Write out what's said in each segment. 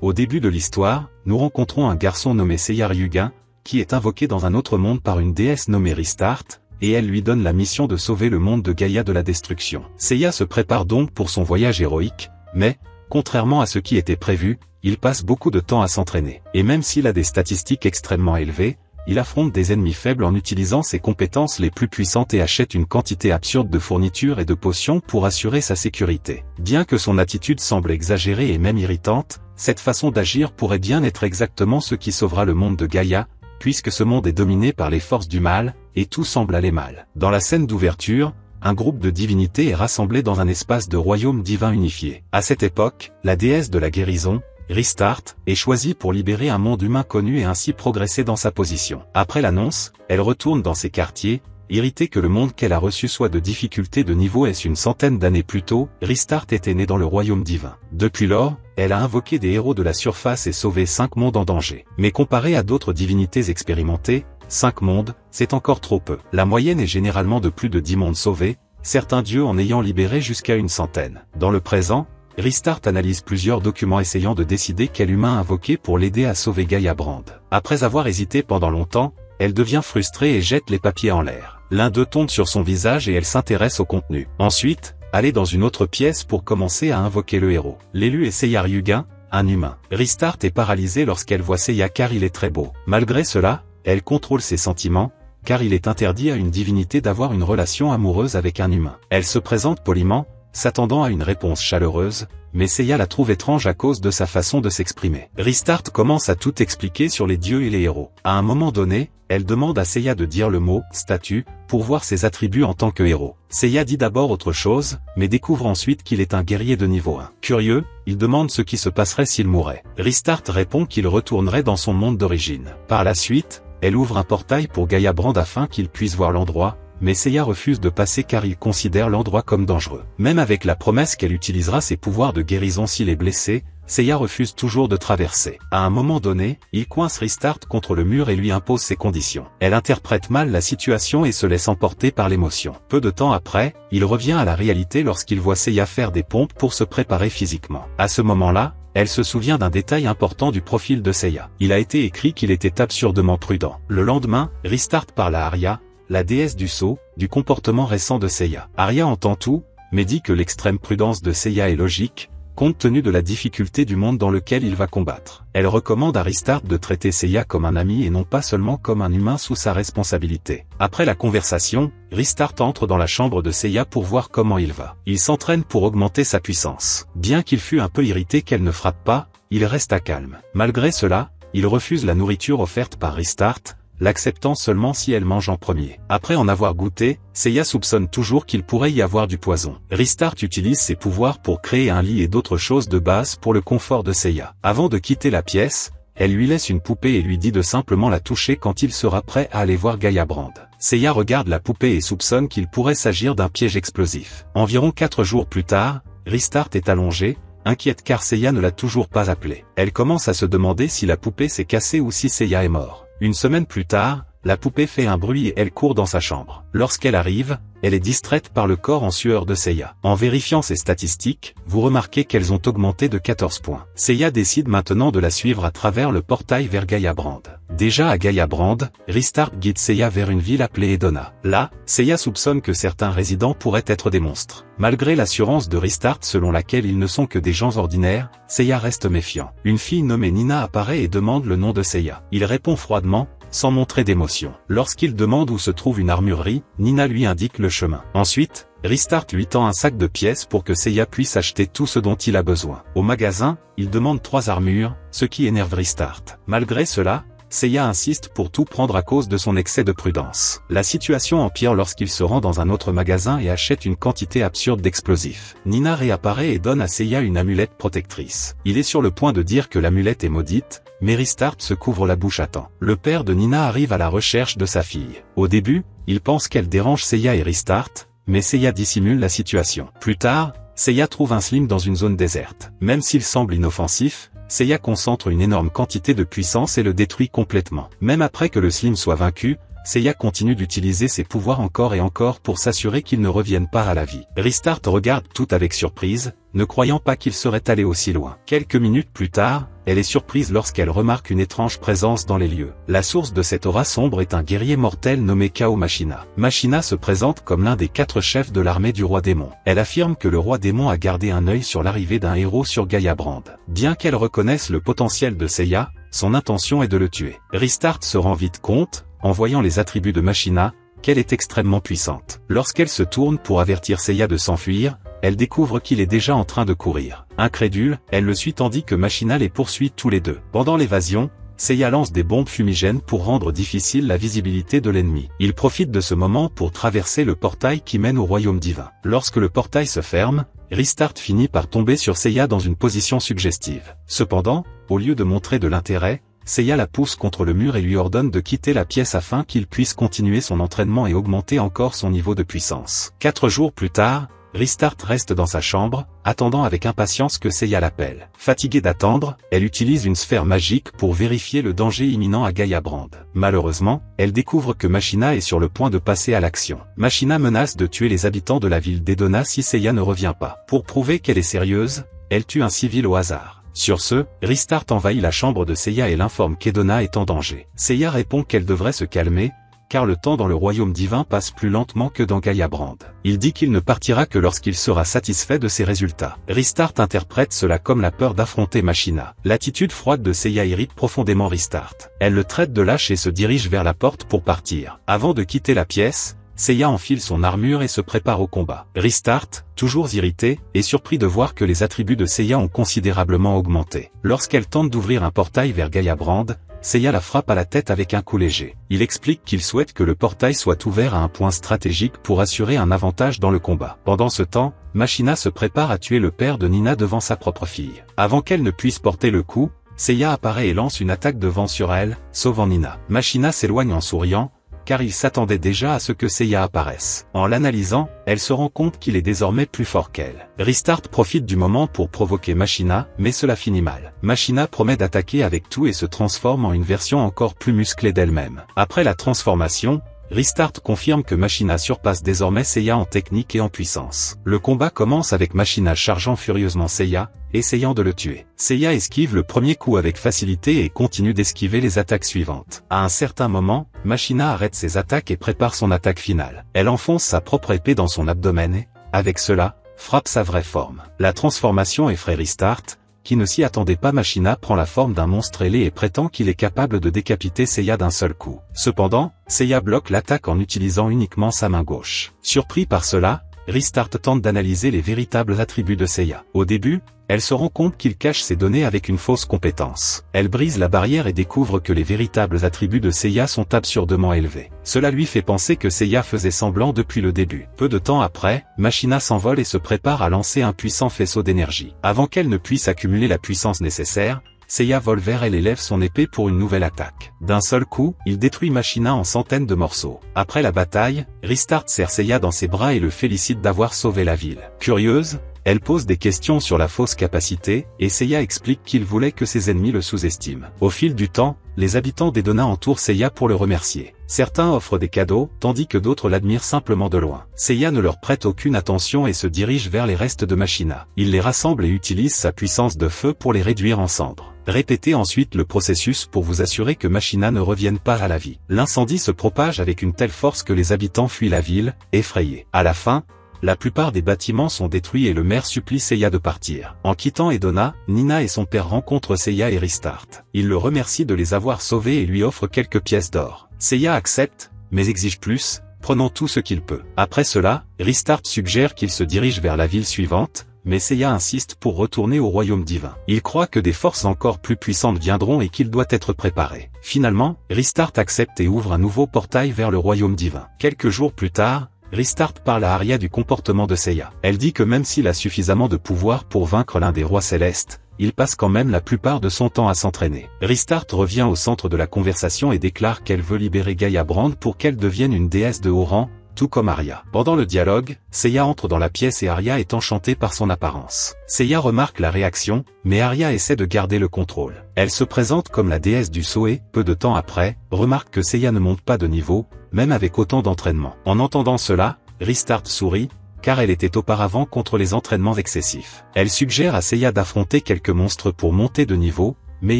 Au début de l'histoire, nous rencontrons un garçon nommé Seiya Ryugen, qui est invoqué dans un autre monde par une déesse nommée Restart, et elle lui donne la mission de sauver le monde de Gaïa de la destruction. Seiya se prépare donc pour son voyage héroïque, mais, contrairement à ce qui était prévu, il passe beaucoup de temps à s'entraîner. Et même s'il a des statistiques extrêmement élevées, il affronte des ennemis faibles en utilisant ses compétences les plus puissantes et achète une quantité absurde de fournitures et de potions pour assurer sa sécurité. Bien que son attitude semble exagérée et même irritante, cette façon d'agir pourrait bien être exactement ce qui sauvera le monde de Gaïa, puisque ce monde est dominé par les forces du mal, et tout semble aller mal. Dans la scène d'ouverture, un groupe de divinités est rassemblé dans un espace de royaume divin unifié. À cette époque, la déesse de la guérison, Restart, est choisie pour libérer un monde humain connu et ainsi progresser dans sa position. Après l'annonce, elle retourne dans ses quartiers, irritée que le monde qu'elle a reçu soit de difficulté de niveau S. Une centaine d'années plus tôt, Restart était née dans le royaume divin. Depuis lors, elle a invoqué des héros de la surface et sauvé 5 mondes en danger. Mais comparé à d'autres divinités expérimentées, 5 mondes, c'est encore trop peu. La moyenne est généralement de plus de 10 mondes sauvés, certains dieux en ayant libéré jusqu'à une centaine. Dans le présent, Restart analyse plusieurs documents essayant de décider quel humain invoquer pour l'aider à sauver Gaïa Brand. Après avoir hésité pendant longtemps, elle devient frustrée et jette les papiers en l'air. L'un d'eux tombe sur son visage et elle s'intéresse au contenu. Ensuite, elle est dans une autre pièce pour commencer à invoquer le héros. L'élu est Seiya Ryugen, un humain. Restart est paralysée lorsqu'elle voit Seiya car il est très beau. Malgré cela, elle contrôle ses sentiments, car il est interdit à une divinité d'avoir une relation amoureuse avec un humain. Elle se présente poliment, s'attendant à une réponse chaleureuse, mais Seiya la trouve étrange à cause de sa façon de s'exprimer. Restart commence à tout expliquer sur les dieux et les héros. À un moment donné, elle demande à Seiya de dire le mot « statut » pour voir ses attributs en tant que héros. Seiya dit d'abord autre chose, mais découvre ensuite qu'il est un guerrier de niveau 1. Curieux, il demande ce qui se passerait s'il mourait. Restart répond qu'il retournerait dans son monde d'origine. Par la suite, elle ouvre un portail pour Gaïa Brand afin qu'il puisse voir l'endroit, mais Seiya refuse de passer car il considère l'endroit comme dangereux. Même avec la promesse qu'elle utilisera ses pouvoirs de guérison s'il est blessé, Seiya refuse toujours de traverser. À un moment donné, il coince Restart contre le mur et lui impose ses conditions. Elle interprète mal la situation et se laisse emporter par l'émotion. Peu de temps après, il revient à la réalité lorsqu'il voit Seiya faire des pompes pour se préparer physiquement. À ce moment-là, elle se souvient d'un détail important du profil de Seiya. Il a été écrit qu'il était absurdement prudent. Le lendemain, Restart parle à Arya, la déesse du sceau, du comportement récent de Seiya. Arya entend tout, mais dit que l'extrême prudence de Seiya est logique, compte tenu de la difficulté du monde dans lequel il va combattre. Elle recommande à Restart de traiter Seiya comme un ami et non pas seulement comme un humain sous sa responsabilité. Après la conversation, Restart entre dans la chambre de Seiya pour voir comment il va. Il s'entraîne pour augmenter sa puissance. Bien qu'il fût un peu irrité qu'elle ne frappe pas, il resta calme. Malgré cela, il refuse la nourriture offerte par Restart, l'acceptant seulement si elle mange en premier. Après en avoir goûté, Seiya soupçonne toujours qu'il pourrait y avoir du poison. Restart utilise ses pouvoirs pour créer un lit et d'autres choses de base pour le confort de Seiya. Avant de quitter la pièce, elle lui laisse une poupée et lui dit de simplement la toucher quand il sera prêt à aller voir Gaïa Brand. Seiya regarde la poupée et soupçonne qu'il pourrait s'agir d'un piège explosif. Environ 4 jours plus tard, Restart est allongée, inquiète car Seiya ne l'a toujours pas appelée. Elle commence à se demander si la poupée s'est cassée ou si Seiya est mort. Une semaine plus tard, la poupée fait un bruit et elle court dans sa chambre. Lorsqu'elle arrive, elle est distraite par le corps en sueur de Seiya. En vérifiant ses statistiques, vous remarquez qu'elles ont augmenté de 14 points. Seiya décide maintenant de la suivre à travers le portail vers Gaïa Brand. Déjà à Gaïa Brand, Restart guide Seiya vers une ville appelée Edona. Là, Seiya soupçonne que certains résidents pourraient être des monstres. Malgré l'assurance de Restart selon laquelle ils ne sont que des gens ordinaires, Seiya reste méfiant. Une fille nommée Nina apparaît et demande le nom de Seiya. Il répond froidement, sans montrer d'émotion. Lorsqu'il demande où se trouve une armurerie, Nina lui indique le chemin. Ensuite, Restart lui tend un sac de pièces pour que Seiya puisse acheter tout ce dont il a besoin. Au magasin, il demande 3 armures, ce qui énerve Restart. Malgré cela, Seiya insiste pour tout prendre à cause de son excès de prudence. La situation empire lorsqu'il se rend dans un autre magasin et achète une quantité absurde d'explosifs. Nina réapparaît et donne à Seiya une amulette protectrice. Il est sur le point de dire que l'amulette est maudite, mais Restart se couvre la bouche à temps. Le père de Nina arrive à la recherche de sa fille. Au début, il pense qu'elle dérange Seiya et Restart, mais Seiya dissimule la situation. Plus tard, Seiya trouve un Slim dans une zone déserte. Même s'il semble inoffensif, Seiya concentre une énorme quantité de puissance et le détruit complètement. Même après que le Slim soit vaincu, Seiya continue d'utiliser ses pouvoirs encore et encore pour s'assurer qu'ils ne reviennent pas à la vie. Restart regarde tout avec surprise, ne croyant pas qu'il serait allé aussi loin. Quelques minutes plus tard, elle est surprise lorsqu'elle remarque une étrange présence dans les lieux. La source de cette aura sombre est un guerrier mortel nommé Kao Machina. Machina se présente comme l'un des 4 chefs de l'armée du roi démon. Elle affirme que le roi démon a gardé un œil sur l'arrivée d'un héros sur Gaia Brand. Bien qu'elle reconnaisse le potentiel de Seiya, son intention est de le tuer. Restart se rend vite compte, en voyant les attributs de Machina, qu'elle est extrêmement puissante. Lorsqu'elle se tourne pour avertir Seiya de s'enfuir, elle découvre qu'il est déjà en train de courir. Incrédule, elle le suit tandis que Machina les poursuit tous les deux. Pendant l'évasion, Seiya lance des bombes fumigènes pour rendre difficile la visibilité de l'ennemi. Il profite de ce moment pour traverser le portail qui mène au royaume divin. Lorsque le portail se ferme, Restart finit par tomber sur Seiya dans une position suggestive. Cependant, au lieu de montrer de l'intérêt, Seiya la pousse contre le mur et lui ordonne de quitter la pièce afin qu'il puisse continuer son entraînement et augmenter encore son niveau de puissance. 4 jours plus tard, Restart reste dans sa chambre, attendant avec impatience que Seiya l'appelle. Fatiguée d'attendre, elle utilise une sphère magique pour vérifier le danger imminent à Gaia Brand. Malheureusement, elle découvre que Machina est sur le point de passer à l'action. Machina menace de tuer les habitants de la ville d'Edona si Seiya ne revient pas. Pour prouver qu'elle est sérieuse, elle tue un civil au hasard. Sur ce, Restart envahit la chambre de Seiya et l'informe qu'Edona est en danger. Seiya répond qu'elle devrait se calmer, car le temps dans le royaume divin passe plus lentement que dans Gaia Brand. Il dit qu'il ne partira que lorsqu'il sera satisfait de ses résultats. Restart interprète cela comme la peur d'affronter Machina. L'attitude froide de Seiya irrite profondément Restart. Elle le traite de lâche et se dirige vers la porte pour partir. Avant de quitter la pièce, Seiya enfile son armure et se prépare au combat. Restart, toujours irrité, est surpris de voir que les attributs de Seiya ont considérablement augmenté. Lorsqu'elle tente d'ouvrir un portail vers Gaia Brand, Seiya la frappe à la tête avec un coup léger. Il explique qu'il souhaite que le portail soit ouvert à un point stratégique pour assurer un avantage dans le combat. Pendant ce temps, Machina se prépare à tuer le père de Nina devant sa propre fille. Avant qu'elle ne puisse porter le coup, Seiya apparaît et lance une attaque de vent sur elle, sauvant Nina. Machina s'éloigne en souriant, car il s'attendait déjà à ce que Seiya apparaisse. En l'analysant, elle se rend compte qu'il est désormais plus fort qu'elle. Restart profite du moment pour provoquer Machina, mais cela finit mal. Machina promet d'attaquer avec tout et se transforme en une version encore plus musclée d'elle-même. Après la transformation, Restart confirme que Machina surpasse désormais Seiya en technique et en puissance. Le combat commence avec Machina chargeant furieusement Seiya, essayant de le tuer. Seiya esquive le premier coup avec facilité et continue d'esquiver les attaques suivantes. À un certain moment, Machina arrête ses attaques et prépare son attaque finale. Elle enfonce sa propre épée dans son abdomen et, avec cela, frappe sa vraie forme. La transformation effraie Restart, qui ne s'y attendait pas. Machina prend la forme d'un monstre ailé et prétend qu'il est capable de décapiter Seiya d'un seul coup. Cependant, Seiya bloque l'attaque en utilisant uniquement sa main gauche. Surpris par cela, Restart tente d'analyser les véritables attributs de Seiya. Au début, elle se rend compte qu'il cache ses données avec une fausse compétence. Elle brise la barrière et découvre que les véritables attributs de Seiya sont absurdement élevés. Cela lui fait penser que Seiya faisait semblant depuis le début. Peu de temps après, Machina s'envole et se prépare à lancer un puissant faisceau d'énergie. Avant qu'elle ne puisse accumuler la puissance nécessaire, Seiya vole vers elle et lève son épée pour une nouvelle attaque. D'un seul coup, il détruit Machina en centaines de morceaux. Après la bataille, Restart serre Seiya dans ses bras et le félicite d'avoir sauvé la ville. Curieuse, elle pose des questions sur la fausse capacité, et Seiya explique qu'il voulait que ses ennemis le sous-estiment. Au fil du temps, les habitants d'Edona entourent Seiya pour le remercier. Certains offrent des cadeaux, tandis que d'autres l'admirent simplement de loin. Seiya ne leur prête aucune attention et se dirige vers les restes de Machina. Il les rassemble et utilise sa puissance de feu pour les réduire en cendres. Répétez ensuite le processus pour vous assurer que Machina ne revienne pas à la vie. L'incendie se propage avec une telle force que les habitants fuient la ville, effrayés. À la fin, la plupart des bâtiments sont détruits et le maire supplie Seiya de partir. En quittant Edona, Nina et son père rencontrent Seiya et Restart. Il le remercie de les avoir sauvés et lui offre quelques pièces d'or. Seiya accepte, mais exige plus, prenant tout ce qu'il peut. Après cela, Restart suggère qu'il se dirige vers la ville suivante, mais Seiya insiste pour retourner au royaume divin. Il croit que des forces encore plus puissantes viendront et qu'il doit être préparé. Finalement, Restart accepte et ouvre un nouveau portail vers le royaume divin. Quelques jours plus tard, Restart parle à Arya du comportement de Seiya. Elle dit que même s'il a suffisamment de pouvoir pour vaincre l'un des rois célestes, il passe quand même la plupart de son temps à s'entraîner. Restart revient au centre de la conversation et déclare qu'elle veut libérer Gaia Brand pour qu'elle devienne une déesse de haut rang, tout comme Arya. Pendant le dialogue, Seiya entre dans la pièce et Arya est enchantée par son apparence. Seiya remarque la réaction, mais Arya essaie de garder le contrôle. Elle se présente comme la déesse du saut et, peu de temps après, remarque que Seiya ne monte pas de niveau, même avec autant d'entraînement. En entendant cela, Ristarth sourit, car elle était auparavant contre les entraînements excessifs. Elle suggère à Seiya d'affronter quelques monstres pour monter de niveau, mais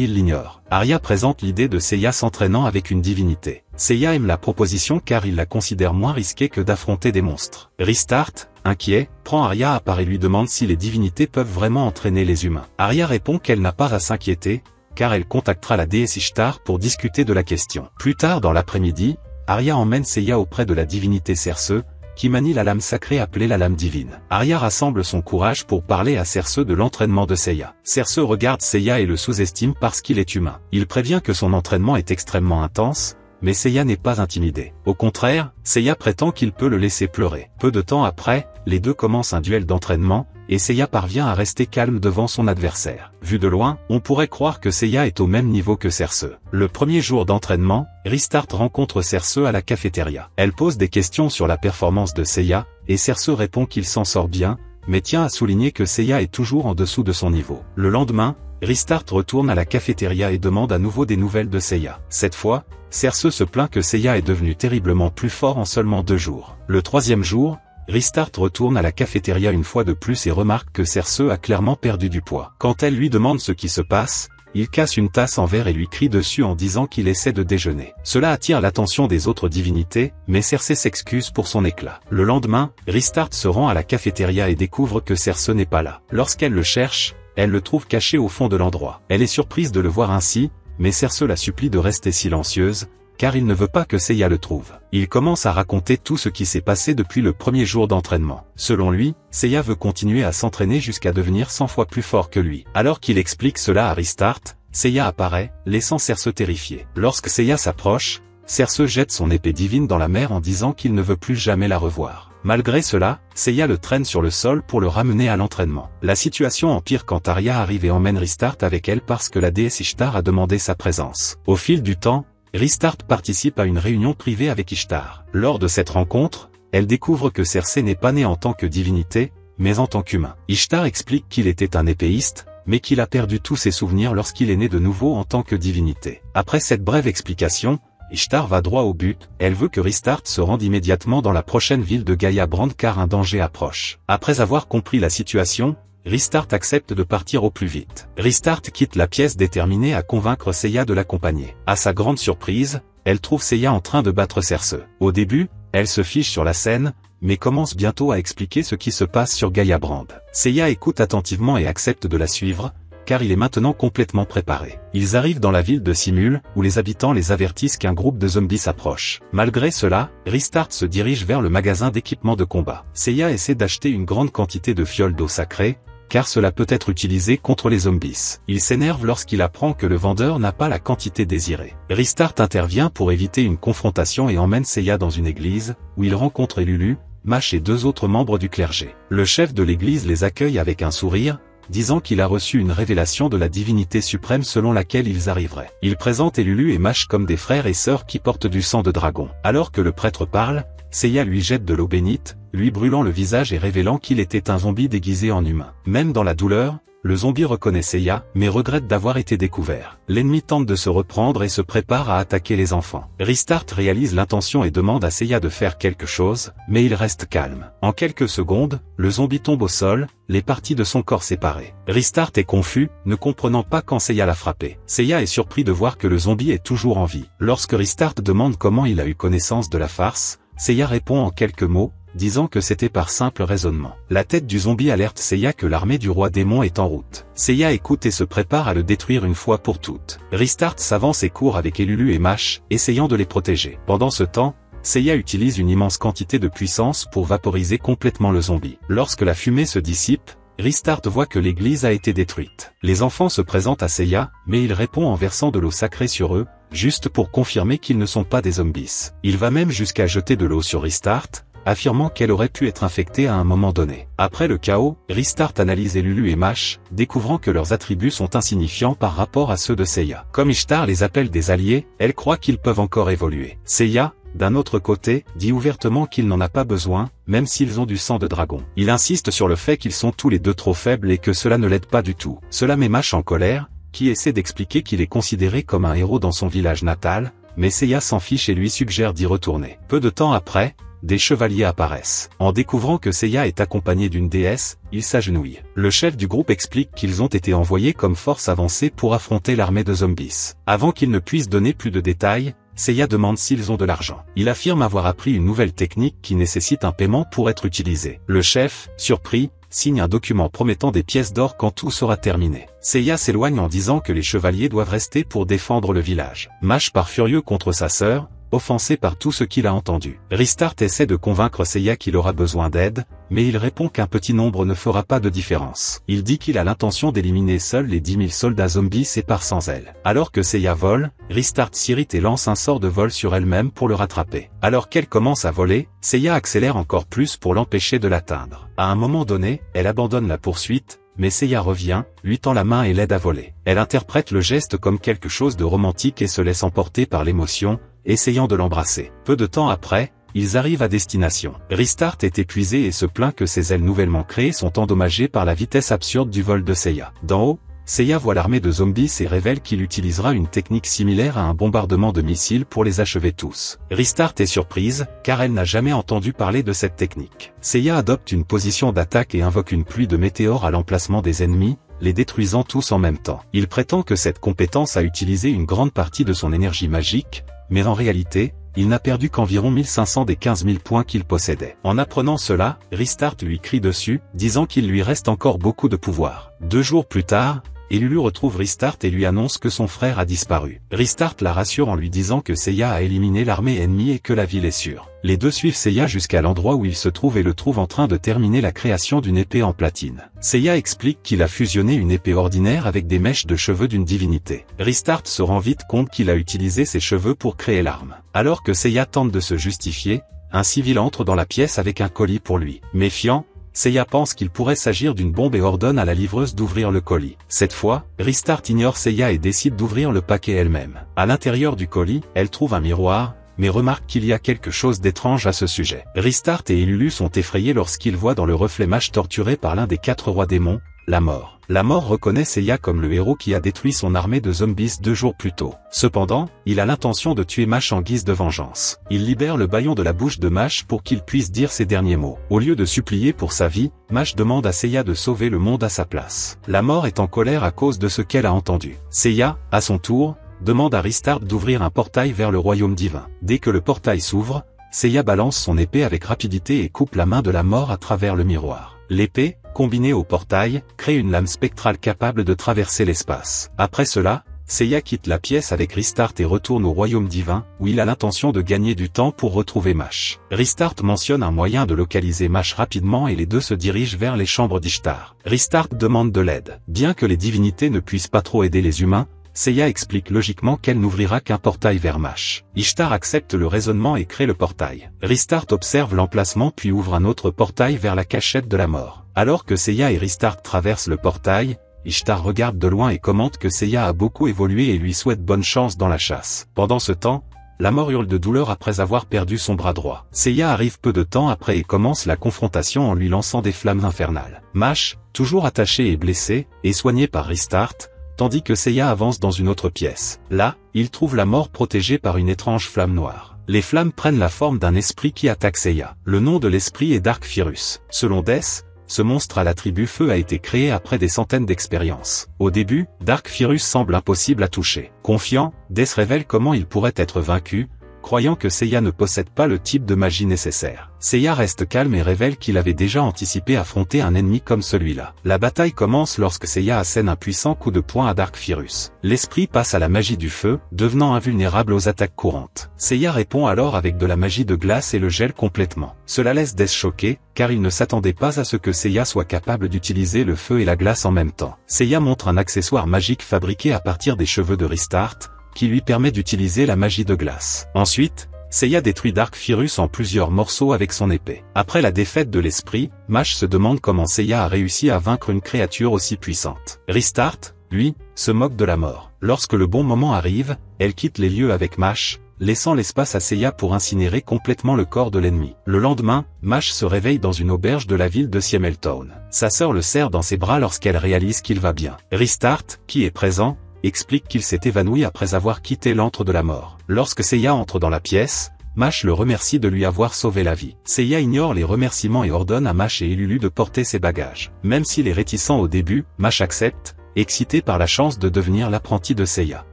il l'ignore. Arya présente l'idée de Seiya s'entraînant avec une divinité. Seiya aime la proposition car il la considère moins risquée que d'affronter des monstres. Ristarth, inquiet, prend Arya à part et lui demande si les divinités peuvent vraiment entraîner les humains. Arya répond qu'elle n'a pas à s'inquiéter, car elle contactera la déesse Ishtar pour discuter de la question. Plus tard dans l'après-midi, Arya emmène Seiya auprès de la divinité Cersei, qui manie la lame sacrée appelée la lame divine. Arya rassemble son courage pour parler à Cersei de l'entraînement de Seiya. Cersei regarde Seiya et le sous-estime parce qu'il est humain. Il prévient que son entraînement est extrêmement intense, mais Seiya n'est pas intimidé. Au contraire, Seiya prétend qu'il peut le laisser pleurer. Peu de temps après, les deux commencent un duel d'entraînement, et Seiya parvient à rester calme devant son adversaire. Vu de loin, on pourrait croire que Seiya est au même niveau que Cersei. Le premier jour d'entraînement, Ristarth rencontre Cersei à la cafétéria. Elle pose des questions sur la performance de Seiya, et Cersei répond qu'il s'en sort bien, mais tient à souligner que Seiya est toujours en dessous de son niveau. Le lendemain, Ristarth retourne à la cafétéria et demande à nouveau des nouvelles de Seiya. Cette fois, Cersei se plaint que Seiya est devenu terriblement plus fort en seulement 2 jours. Le troisième jour, Ristarth retourne à la cafétéria une fois de plus et remarque que Cersei a clairement perdu du poids. Quand elle lui demande ce qui se passe, il casse une tasse en verre et lui crie dessus en disant qu'il essaie de déjeuner. Cela attire l'attention des autres divinités, mais Cersei s'excuse pour son éclat. Le lendemain, Ristarth se rend à la cafétéria et découvre que Cersei n'est pas là. Lorsqu'elle le cherche, elle le trouve caché au fond de l'endroit. Elle est surprise de le voir ainsi, mais Cersei la supplie de rester silencieuse, car il ne veut pas que Seiya le trouve. Il commence à raconter tout ce qui s'est passé depuis le premier jour d'entraînement. Selon lui, Seiya veut continuer à s'entraîner jusqu'à devenir 100 fois plus fort que lui. Alors qu'il explique cela à Ristarth, Seiya apparaît, laissant Cersei terrifiée. Lorsque Seiya s'approche, Cersei jette son épée divine dans la mer en disant qu'il ne veut plus jamais la revoir. Malgré cela, Seiya le traîne sur le sol pour le ramener à l'entraînement. La situation empire quand Arya arrive et emmène Ristarth avec elle parce que la déesse Ishtar a demandé sa présence. Au fil du temps, Ristarth participe à une réunion privée avec Ishtar. Lors de cette rencontre, elle découvre que Cersei n'est pas née en tant que divinité, mais en tant qu'humain. Ishtar explique qu'il était un épéiste, mais qu'il a perdu tous ses souvenirs lorsqu'il est né de nouveau en tant que divinité. Après cette brève explication, Ishtar va droit au but, elle veut que Ristarth se rende immédiatement dans la prochaine ville de Gaia Brand car un danger approche. Après avoir compris la situation, Ristarth accepte de partir au plus vite. Ristarth quitte la pièce déterminée à convaincre Seiya de l'accompagner. À sa grande surprise, elle trouve Seiya en train de battre Cersei. Au début, elle se fiche sur la scène, mais commence bientôt à expliquer ce qui se passe sur Gaia Brand. Seiya écoute attentivement et accepte de la suivre, car il est maintenant complètement préparé. Ils arrivent dans la ville de Simul, où les habitants les avertissent qu'un groupe de zombies s'approche. Malgré cela, Ristarth se dirige vers le magasin d'équipement de combat. Seiya essaie d'acheter une grande quantité de fioles d'eau sacrée, car cela peut être utilisé contre les zombies. Il s'énerve lorsqu'il apprend que le vendeur n'a pas la quantité désirée. Ristarth intervient pour éviter une confrontation et emmène Seiya dans une église, où il rencontre Elulu, Mash et 2 autres membres du clergé. Le chef de l'église les accueille avec un sourire, disant qu'il a reçu une révélation de la divinité suprême selon laquelle ils arriveraient. Il présente Elulu et Mash comme des frères et sœurs qui portent du sang de dragon. Alors que le prêtre parle, Seiya lui jette de l'eau bénite, lui brûlant le visage et révélant qu'il était un zombie déguisé en humain. Même dans la douleur, le zombie reconnaît Seiya, mais regrette d'avoir été découvert. L'ennemi tente de se reprendre et se prépare à attaquer les enfants. Ristarth réalise l'intention et demande à Seiya de faire quelque chose, mais il reste calme. En quelques secondes, le zombie tombe au sol, les parties de son corps séparées. Ristarth est confus, ne comprenant pas quand Seiya l'a frappé. Seiya est surpris de voir que le zombie est toujours en vie. Lorsque Ristarth demande comment il a eu connaissance de la farce, Seiya répond en quelques mots, disant que c'était par simple raisonnement. La tête du zombie alerte Seiya que l'armée du roi démon est en route. Seiya écoute et se prépare à le détruire une fois pour toutes. Ristarth s'avance et court avec Elulu et Mash, essayant de les protéger. Pendant ce temps, Seiya utilise une immense quantité de puissance pour vaporiser complètement le zombie. Lorsque la fumée se dissipe, Ristarth voit que l'église a été détruite. Les enfants se présentent à Seiya, mais il répond en versant de l'eau sacrée sur eux, juste pour confirmer qu'ils ne sont pas des zombies. Il va même jusqu'à jeter de l'eau sur Ristarth, affirmant qu'elle aurait pu être infectée à un moment donné. Après le chaos, Ristarth analyse Elulu et Mash, découvrant que leurs attributs sont insignifiants par rapport à ceux de Seiya. Comme Ishtar les appelle des alliés, elle croit qu'ils peuvent encore évoluer. Seiya, d'un autre côté, dit ouvertement qu'il n'en a pas besoin, même s'ils ont du sang de dragon. Il insiste sur le fait qu'ils sont tous les deux trop faibles et que cela ne l'aide pas du tout. Cela met Mash en colère, qui essaie d'expliquer qu'il est considéré comme un héros dans son village natal, mais Seiya s'en fiche et lui suggère d'y retourner. Peu de temps après, des chevaliers apparaissent. En découvrant que Seiya est accompagné d'une déesse, ils s'agenouillent. Le chef du groupe explique qu'ils ont été envoyés comme force avancée pour affronter l'armée de zombies. Avant qu'ils ne puissent donner plus de détails, Seiya demande s'ils ont de l'argent. Il affirme avoir appris une nouvelle technique qui nécessite un paiement pour être utilisé. Le chef, surpris, signe un document promettant des pièces d'or quand tout sera terminé. Seiya s'éloigne en disant que les chevaliers doivent rester pour défendre le village. Mash part furieux contre sa sœur, offensé par tout ce qu'il a entendu. Restart essaie de convaincre Seiya qu'il aura besoin d'aide, mais il répond qu'un petit nombre ne fera pas de différence. Il dit qu'il a l'intention d'éliminer seuls les 10 000 soldats zombies et part sans elle. Alors que Seiya vole, Restart s'irrite et lance un sort de vol sur elle-même pour le rattraper. Alors qu'elle commence à voler, Seiya accélère encore plus pour l'empêcher de l'atteindre. À un moment donné, elle abandonne la poursuite, mais Seiya revient, lui tend la main et l'aide à voler. Elle interprète le geste comme quelque chose de romantique et se laisse emporter par l'émotion, essayant de l'embrasser. Peu de temps après, ils arrivent à destination. Restart est épuisé et se plaint que ses ailes nouvellement créées sont endommagées par la vitesse absurde du vol de Seiya. D'en haut, Seiya voit l'armée de zombies et révèle qu'il utilisera une technique similaire à un bombardement de missiles pour les achever tous. Restart est surprise, car elle n'a jamais entendu parler de cette technique. Seiya adopte une position d'attaque et invoque une pluie de météores à l'emplacement des ennemis, les détruisant tous en même temps. Il prétend que cette compétence a utilisé une grande partie de son énergie magique, mais en réalité, il n'a perdu qu'environ 1500 des 15 000 points qu'il possédait. En apprenant cela, Restart lui crie dessus, disant qu'il lui reste encore beaucoup de pouvoir. 2 jours plus tard, Lulu retrouve Restart et lui annonce que son frère a disparu. Restart la rassure en lui disant que Seiya a éliminé l'armée ennemie et que la ville est sûre. Les deux suivent Seiya jusqu'à l'endroit où il se trouve et le trouvent en train de terminer la création d'une épée en platine. Seiya explique qu'il a fusionné une épée ordinaire avec des mèches de cheveux d'une divinité. Restart se rend vite compte qu'il a utilisé ses cheveux pour créer l'arme. Alors que Seiya tente de se justifier, un civil entre dans la pièce avec un colis pour lui. Méfiant, Seiya pense qu'il pourrait s'agir d'une bombe et ordonne à la livreuse d'ouvrir le colis. Cette fois, Restart ignore Seiya et décide d'ouvrir le paquet elle-même. À l'intérieur du colis, elle trouve un miroir, mais remarque qu'il y a quelque chose d'étrange à ce sujet. Restart et Lulu sont effrayés lorsqu'ils voient dans le reflet Mash torturé par l'un des 4 rois démons, la mort. La mort reconnaît Seiya comme le héros qui a détruit son armée de zombies 2 jours plus tôt. Cependant, il a l'intention de tuer Mash en guise de vengeance. Il libère le bâillon de la bouche de Mash pour qu'il puisse dire ses derniers mots. Au lieu de supplier pour sa vie, Mash demande à Seiya de sauver le monde à sa place. La mort est en colère à cause de ce qu'elle a entendu. Seiya, à son tour, demande à Restart d'ouvrir un portail vers le royaume divin. Dès que le portail s'ouvre, Seiya balance son épée avec rapidité et coupe la main de la mort à travers le miroir. L'épée, combinée au portail, crée une lame spectrale capable de traverser l'espace. Après cela, Seiya quitte la pièce avec Restart et retourne au royaume divin, où il a l'intention de gagner du temps pour retrouver Mash. Restart mentionne un moyen de localiser Mash rapidement et les deux se dirigent vers les chambres d'Ishtar. Restart demande de l'aide. Bien que les divinités ne puissent pas trop aider les humains, Seiya explique logiquement qu'elle n'ouvrira qu'un portail vers Mash. Ishtar accepte le raisonnement et crée le portail. Restart observe l'emplacement puis ouvre un autre portail vers la cachette de la mort. Alors que Seiya et Restart traversent le portail, Ishtar regarde de loin et commente que Seiya a beaucoup évolué et lui souhaite bonne chance dans la chasse. Pendant ce temps, la mort hurle de douleur après avoir perdu son bras droit. Seiya arrive peu de temps après et commence la confrontation en lui lançant des flammes infernales. Mash, toujours attaché et blessé, est soigné par Restart, tandis que Seiya avance dans une autre pièce. Là, il trouve la mort protégée par une étrange flamme noire. Les flammes prennent la forme d'un esprit qui attaque Seiya. Le nom de l'esprit est Dark Firus. Selon Death, ce monstre à l'attribut feu a été créé après des centaines d'expériences. Au début, Dark Firus semble impossible à toucher. Confiant, Death révèle comment il pourrait être vaincu, croyant que Seiya ne possède pas le type de magie nécessaire. Seiya reste calme et révèle qu'il avait déjà anticipé affronter un ennemi comme celui-là. La bataille commence lorsque Seiya assène un puissant coup de poing à Dark Firus. L'esprit passe à la magie du feu, devenant invulnérable aux attaques courantes. Seiya répond alors avec de la magie de glace et le gèle complètement. Cela laisse Death choqué, car il ne s'attendait pas à ce que Seiya soit capable d'utiliser le feu et la glace en même temps. Seiya montre un accessoire magique fabriqué à partir des cheveux de Restart, qui lui permet d'utiliser la magie de glace. Ensuite, Seiya détruit Dark Firus en plusieurs morceaux avec son épée. Après la défaite de l'esprit, Mash se demande comment Seiya a réussi à vaincre une créature aussi puissante. Restart, lui, se moque de la mort. Lorsque le bon moment arrive, elle quitte les lieux avec Mash, laissant l'espace à Seiya pour incinérer complètement le corps de l'ennemi. Le lendemain, Mash se réveille dans une auberge de la ville de Siemeltown. Sa sœur le serre dans ses bras lorsqu'elle réalise qu'il va bien. Restart, qui est présent, explique qu'il s'est évanoui après avoir quitté l'antre de la mort. Lorsque Seiya entre dans la pièce, Mash le remercie de lui avoir sauvé la vie. Seiya ignore les remerciements et ordonne à Mash et Elulu de porter ses bagages. Même s'il est réticent au début, Mash accepte, excité par la chance de devenir l'apprenti de Seiya.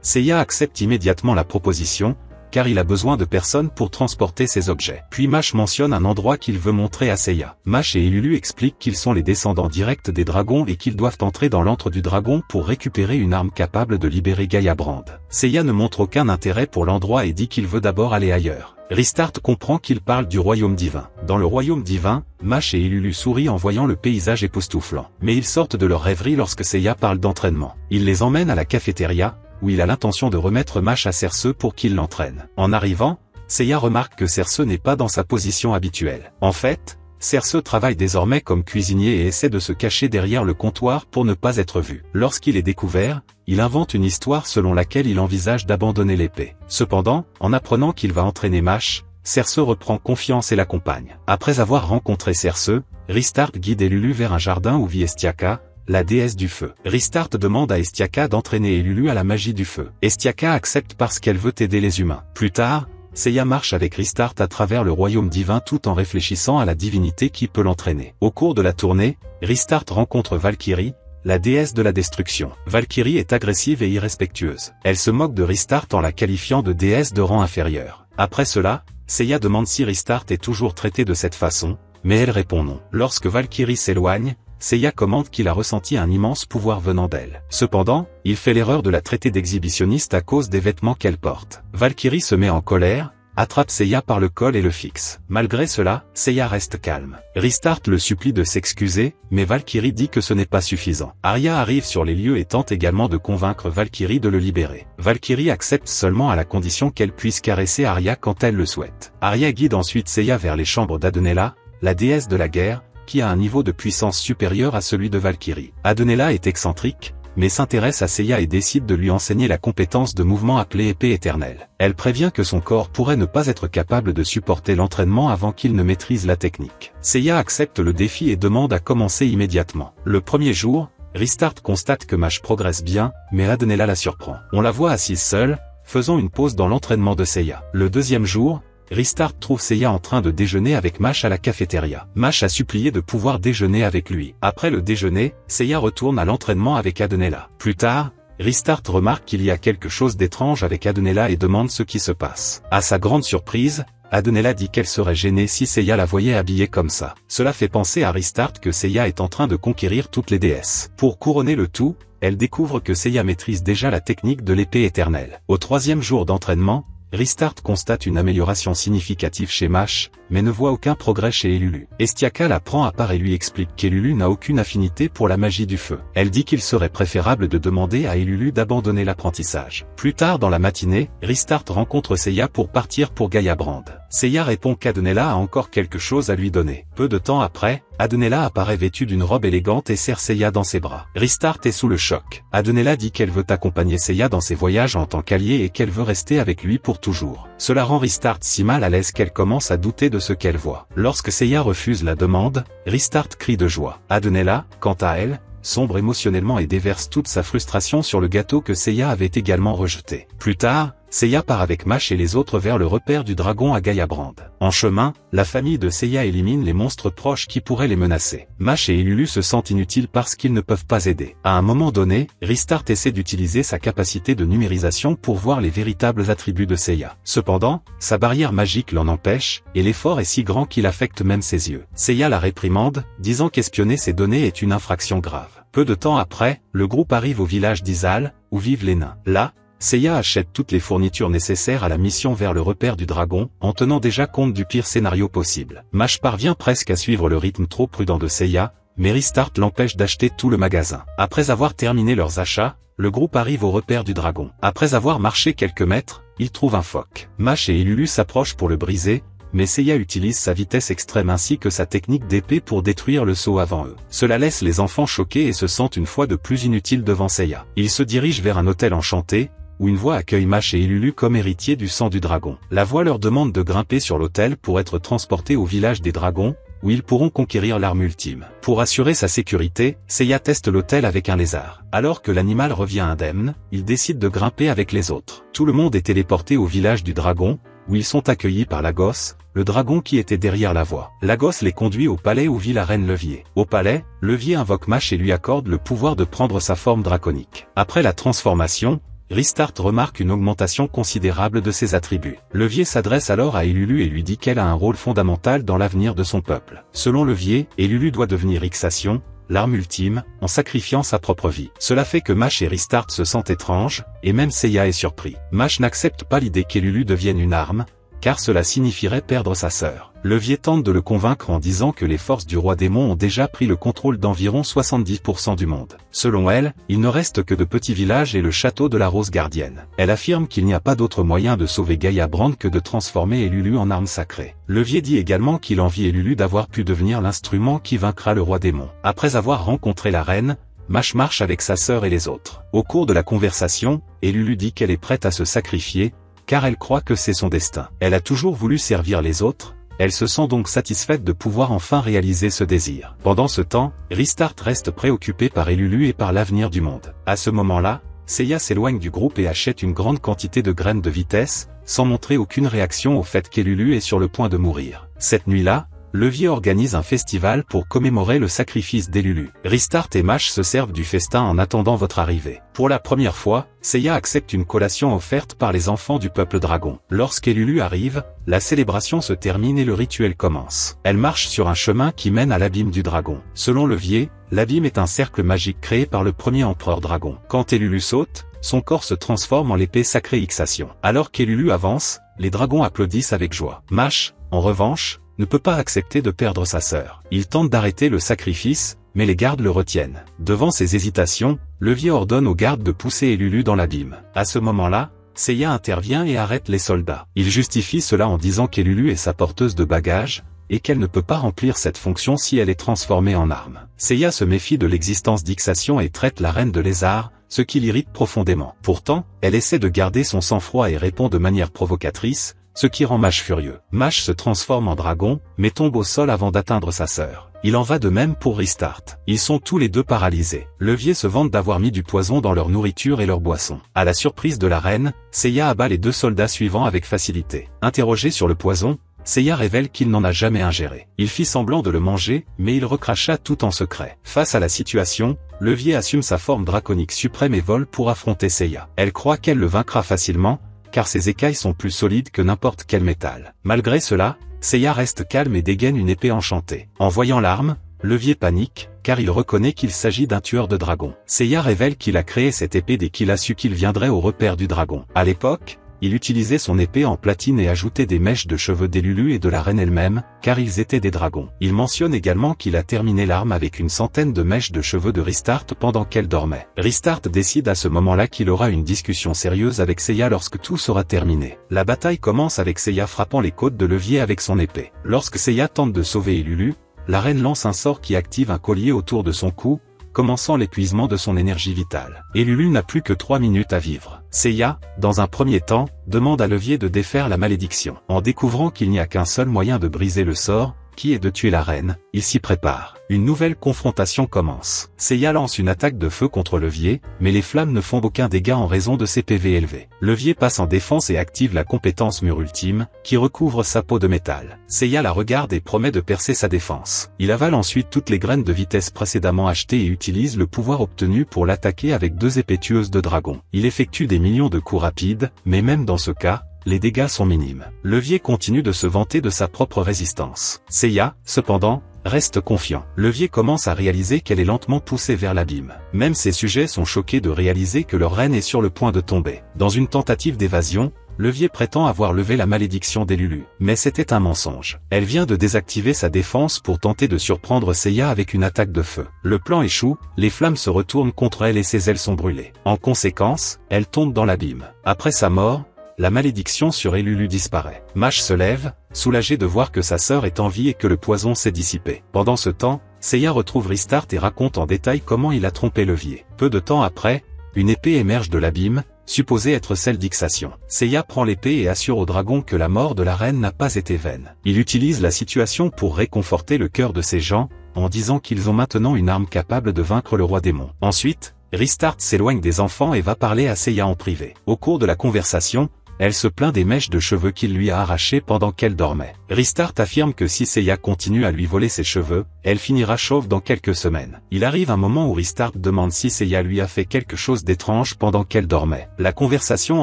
Seiya accepte immédiatement la proposition, car il a besoin de personne pour transporter ses objets. Puis Mash mentionne un endroit qu'il veut montrer à Seiya. Mash et Elulu expliquent qu'ils sont les descendants directs des dragons et qu'ils doivent entrer dans l'antre du dragon pour récupérer une arme capable de libérer Gaia Brand. Seiya ne montre aucun intérêt pour l'endroit et dit qu'il veut d'abord aller ailleurs. Restart comprend qu'il parle du royaume divin. Dans le royaume divin, Mash et Elulu sourient en voyant le paysage époustouflant. Mais ils sortent de leur rêverie lorsque Seiya parle d'entraînement. Il les emmène à la cafétéria, où il a l'intention de remettre Mash à Cersei pour qu'il l'entraîne. En arrivant, Seiya remarque que Cersei n'est pas dans sa position habituelle. En fait, Cersei travaille désormais comme cuisinier et essaie de se cacher derrière le comptoir pour ne pas être vu. Lorsqu'il est découvert, il invente une histoire selon laquelle il envisage d'abandonner l'épée. Cependant, en apprenant qu'il va entraîner Mash, Cersei reprend confiance et l'accompagne. Après avoir rencontré Cersei, Restart guide Elulu vers un jardin où vit Estiaka, la déesse du feu. Restart demande à Estiaka d'entraîner Elulu à la magie du feu. Estiaka accepte parce qu'elle veut aider les humains. Plus tard, Seiya marche avec Restart à travers le royaume divin tout en réfléchissant à la divinité qui peut l'entraîner. Au cours de la tournée, Restart rencontre Valkyrie, la déesse de la destruction. Valkyrie est agressive et irrespectueuse. Elle se moque de Restart en la qualifiant de déesse de rang inférieur. Après cela, Seiya demande si Restart est toujours traité de cette façon, mais elle répond non. Lorsque Valkyrie s'éloigne, Seiya commente qu'il a ressenti un immense pouvoir venant d'elle. Cependant, il fait l'erreur de la traiter d'exhibitionniste à cause des vêtements qu'elle porte. Valkyrie se met en colère, attrape Seiya par le col et le fixe. Malgré cela, Seiya reste calme. Restart le supplie de s'excuser, mais Valkyrie dit que ce n'est pas suffisant. Arya arrive sur les lieux et tente également de convaincre Valkyrie de le libérer. Valkyrie accepte seulement à la condition qu'elle puisse caresser Arya quand elle le souhaite. Arya guide ensuite Seiya vers les chambres d'Adenela, la déesse de la guerre, qui a un niveau de puissance supérieur à celui de Valkyrie. Adenela est excentrique, mais s'intéresse à Seiya et décide de lui enseigner la compétence de mouvement appelée épée éternelle. Elle prévient que son corps pourrait ne pas être capable de supporter l'entraînement avant qu'il ne maîtrise la technique. Seiya accepte le défi et demande à commencer immédiatement. Le premier jour, Restart constate que Mash progresse bien, mais Adenela la surprend. On la voit assise seule, faisant une pause dans l'entraînement de Seiya. Le deuxième jour, Restart trouve Seiya en train de déjeuner avec Mash à la cafétéria. Mash a supplié de pouvoir déjeuner avec lui. Après le déjeuner, Seiya retourne à l'entraînement avec Adenela. Plus tard, Restart remarque qu'il y a quelque chose d'étrange avec Adenela et demande ce qui se passe. À sa grande surprise, Adenela dit qu'elle serait gênée si Seiya la voyait habillée comme ça. Cela fait penser à Restart que Seiya est en train de conquérir toutes les déesses. Pour couronner le tout, elle découvre que Seiya maîtrise déjà la technique de l'épée éternelle. Au troisième jour d'entraînement, Restart constate une amélioration significative chez Mash, mais ne voit aucun progrès chez Elulu. Estiaka la prend à part et lui explique qu'Elulu n'a aucune affinité pour la magie du feu. Elle dit qu'il serait préférable de demander à Elulu d'abandonner l'apprentissage. Plus tard dans la matinée, Restart rencontre Seiya pour partir pour Gaia Brand. Seiya répond qu'Adenela a encore quelque chose à lui donner. Peu de temps après, Adenela apparaît vêtue d'une robe élégante et serre Seiya dans ses bras. Restart est sous le choc. Adenela dit qu'elle veut accompagner Seiya dans ses voyages en tant qu'allié et qu'elle veut rester avec lui pour toujours. Cela rend Restart si mal à l'aise qu'elle commence à douter de ce qu'elle voit. Lorsque Seiya refuse la demande, Restart crie de joie. Adenela, quant à elle, sombre émotionnellement et déverse toute sa frustration sur le gâteau que Seiya avait également rejeté. Plus tard, Seiya part avec Mash et les autres vers le repère du dragon à Gaia Brand. En chemin, la famille de Seiya élimine les monstres proches qui pourraient les menacer. Mash et Elulu se sentent inutiles parce qu'ils ne peuvent pas aider. À un moment donné, Restart essaie d'utiliser sa capacité de numérisation pour voir les véritables attributs de Seiya. Cependant, sa barrière magique l'en empêche, et l'effort est si grand qu'il affecte même ses yeux. Seiya la réprimande, disant qu'espionner ses données est une infraction grave. Peu de temps après, le groupe arrive au village d'Izal, où vivent les nains. Là, Seiya achète toutes les fournitures nécessaires à la mission vers le repère du dragon, en tenant déjà compte du pire scénario possible. Mash parvient presque à suivre le rythme trop prudent de Seiya, mais Restart l'empêche d'acheter tout le magasin. Après avoir terminé leurs achats, le groupe arrive au repère du dragon. Après avoir marché quelques mètres, ils trouvent un phoque. Mash et Elulu s'approchent pour le briser, mais Seiya utilise sa vitesse extrême ainsi que sa technique d'épée pour détruire le seau avant eux. Cela laisse les enfants choqués et se sentent une fois de plus inutiles devant Seiya. Ils se dirigent vers un hôtel enchanté, où une voix accueille Mash et Elulu comme héritiers du sang du dragon. La voix leur demande de grimper sur l'autel pour être transportés au village des dragons, où ils pourront conquérir l'arme ultime. Pour assurer sa sécurité, Seiya teste l'autel avec un lézard. Alors que l'animal revient indemne, il décide de grimper avec les autres. Tout le monde est téléporté au village du dragon, où ils sont accueillis par Lagos, le dragon qui était derrière la voix. Lagos les conduit au palais où vit la reine Levier. Au palais, Levier invoque Mash et lui accorde le pouvoir de prendre sa forme draconique. Après la transformation, Ristarth remarque une augmentation considérable de ses attributs. Levier s'adresse alors à Elulu et lui dit qu'elle a un rôle fondamental dans l'avenir de son peuple. Selon Levier, Elulu doit devenir Ixation, l'arme ultime, en sacrifiant sa propre vie. Cela fait que Mash et Ristarth se sentent étranges, et même Seiya est surpris. Mash n'accepte pas l'idée qu'Elulu devienne une arme, car cela signifierait perdre sa sœur. Levier tente de le convaincre en disant que les forces du roi démon ont déjà pris le contrôle d'environ 70% du monde. Selon elle, il ne reste que de petits villages et le château de la Rose Gardienne. Elle affirme qu'il n'y a pas d'autre moyen de sauver Gaïa Brand que de transformer Elulu en arme sacrée. Levier dit également qu'il envie Elulu d'avoir pu devenir l'instrument qui vaincra le roi démon. Après avoir rencontré la reine, Mash marche avec sa sœur et les autres. Au cours de la conversation, Elulu dit qu'elle est prête à se sacrifier, car elle croit que c'est son destin. Elle a toujours voulu servir les autres, elle se sent donc satisfaite de pouvoir enfin réaliser ce désir. Pendant ce temps, Ristarth reste préoccupé par Elulu et par l'avenir du monde. À ce moment-là, Seiya s'éloigne du groupe et achète une grande quantité de graines de vitesse, sans montrer aucune réaction au fait qu'Elulu est sur le point de mourir. Cette nuit-là, Levier organise un festival pour commémorer le sacrifice d'Elulu. Ristarth et Mash se servent du festin en attendant votre arrivée. Pour la première fois, Seiya accepte une collation offerte par les enfants du peuple dragon. Lorsqu'Elulu arrive, la célébration se termine et le rituel commence. Elle marche sur un chemin qui mène à l'abîme du dragon. Selon Levier, l'abîme est un cercle magique créé par le premier empereur dragon. Quand Elulu saute, son corps se transforme en l'épée sacrée Ixation. Alors qu'Elulu avance, les dragons applaudissent avec joie. Mash, en revanche, ne peut pas accepter de perdre sa sœur. Il tente d'arrêter le sacrifice, mais les gardes le retiennent. Devant ses hésitations, Levier ordonne aux gardes de pousser Elulu dans l'abîme. À ce moment-là, Seiya intervient et arrête les soldats. Il justifie cela en disant qu'Elulu est sa porteuse de bagages, et qu'elle ne peut pas remplir cette fonction si elle est transformée en arme. Seiya se méfie de l'existence d'Ixation et traite la reine de lézard, ce qui l'irrite profondément. Pourtant, elle essaie de garder son sang-froid et répond de manière provocatrice, ce qui rend Mash furieux. Mash se transforme en dragon, mais tombe au sol avant d'atteindre sa sœur. Il en va de même pour Ristarth. Ils sont tous les deux paralysés. Levier se vante d'avoir mis du poison dans leur nourriture et leur boisson. À la surprise de la reine, Seiya abat les deux soldats suivants avec facilité. Interrogé sur le poison, Seiya révèle qu'il n'en a jamais ingéré. Il fit semblant de le manger, mais il recracha tout en secret. Face à la situation, Levier assume sa forme draconique suprême et vole pour affronter Seiya. Elle croit qu'elle le vaincra facilement, car ses écailles sont plus solides que n'importe quel métal. Malgré cela, Seiya reste calme et dégaine une épée enchantée. En voyant l'arme, Levier panique, car il reconnaît qu'il s'agit d'un tueur de dragons. Seiya révèle qu'il a créé cette épée dès qu'il a su qu'il viendrait au repère du dragon. À l'époque, il utilisait son épée en platine et ajoutait des mèches de cheveux d'Elulu et de la reine elle-même, car ils étaient des dragons. Il mentionne également qu'il a terminé l'arme avec une centaine de mèches de cheveux de Ristarth pendant qu'elle dormait. Ristarth décide à ce moment-là qu'il aura une discussion sérieuse avec Seiya lorsque tout sera terminé. La bataille commence avec Seiya frappant les côtes de Levier avec son épée. Lorsque Seiya tente de sauver Elulu, la reine lance un sort qui active un collier autour de son cou, commençant l'épuisement de son énergie vitale. Elulu n'a plus que 3 minutes à vivre. Seiya, dans un premier temps, demande à Levier de défaire la malédiction. En découvrant qu'il n'y a qu'un seul moyen de briser le sort, qui est de tuer la reine, il s'y prépare. Une nouvelle confrontation commence. Seiya lance une attaque de feu contre Levier, mais les flammes ne font aucun dégât en raison de ses PV élevés. Levier passe en défense et active la compétence mur ultime, qui recouvre sa peau de métal. Seiya la regarde et promet de percer sa défense. Il avale ensuite toutes les graines de vitesse précédemment achetées et utilise le pouvoir obtenu pour l'attaquer avec 2 épées tueuses de dragon. Il effectue des millions de coups rapides, mais même dans ce cas, les dégâts sont minimes. Levier continue de se vanter de sa propre résistance. Seiya, cependant, reste confiant. Levier commence à réaliser qu'elle est lentement poussée vers l'abîme. Même ses sujets sont choqués de réaliser que leur reine est sur le point de tomber. Dans une tentative d'évasion, Levier prétend avoir levé la malédiction d'Elulu. Mais c'était un mensonge. Elle vient de désactiver sa défense pour tenter de surprendre Seiya avec une attaque de feu. Le plan échoue, les flammes se retournent contre elle et ses ailes sont brûlées. En conséquence, elle tombe dans l'abîme. Après sa mort, la malédiction sur Elulu disparaît. Mash se lève, soulagé de voir que sa sœur est en vie et que le poison s'est dissipé. Pendant ce temps, Seiya retrouve Ristarth et raconte en détail comment il a trompé Levier. Peu de temps après, une épée émerge de l'abîme, supposée être celle d'Ixation. Seiya prend l'épée et assure au dragon que la mort de la reine n'a pas été vaine. Il utilise la situation pour réconforter le cœur de ces gens, en disant qu'ils ont maintenant une arme capable de vaincre le roi démon. Ensuite, Ristar s'éloigne des enfants et va parler à Seiya en privé. Au cours de la conversation, elle se plaint des mèches de cheveux qu'il lui a arrachées pendant qu'elle dormait. Ristar affirme que si Seiya continue à lui voler ses cheveux, elle finira chauve dans quelques semaines. Il arrive un moment où Ristar demande si Seiya lui a fait quelque chose d'étrange pendant qu'elle dormait. La conversation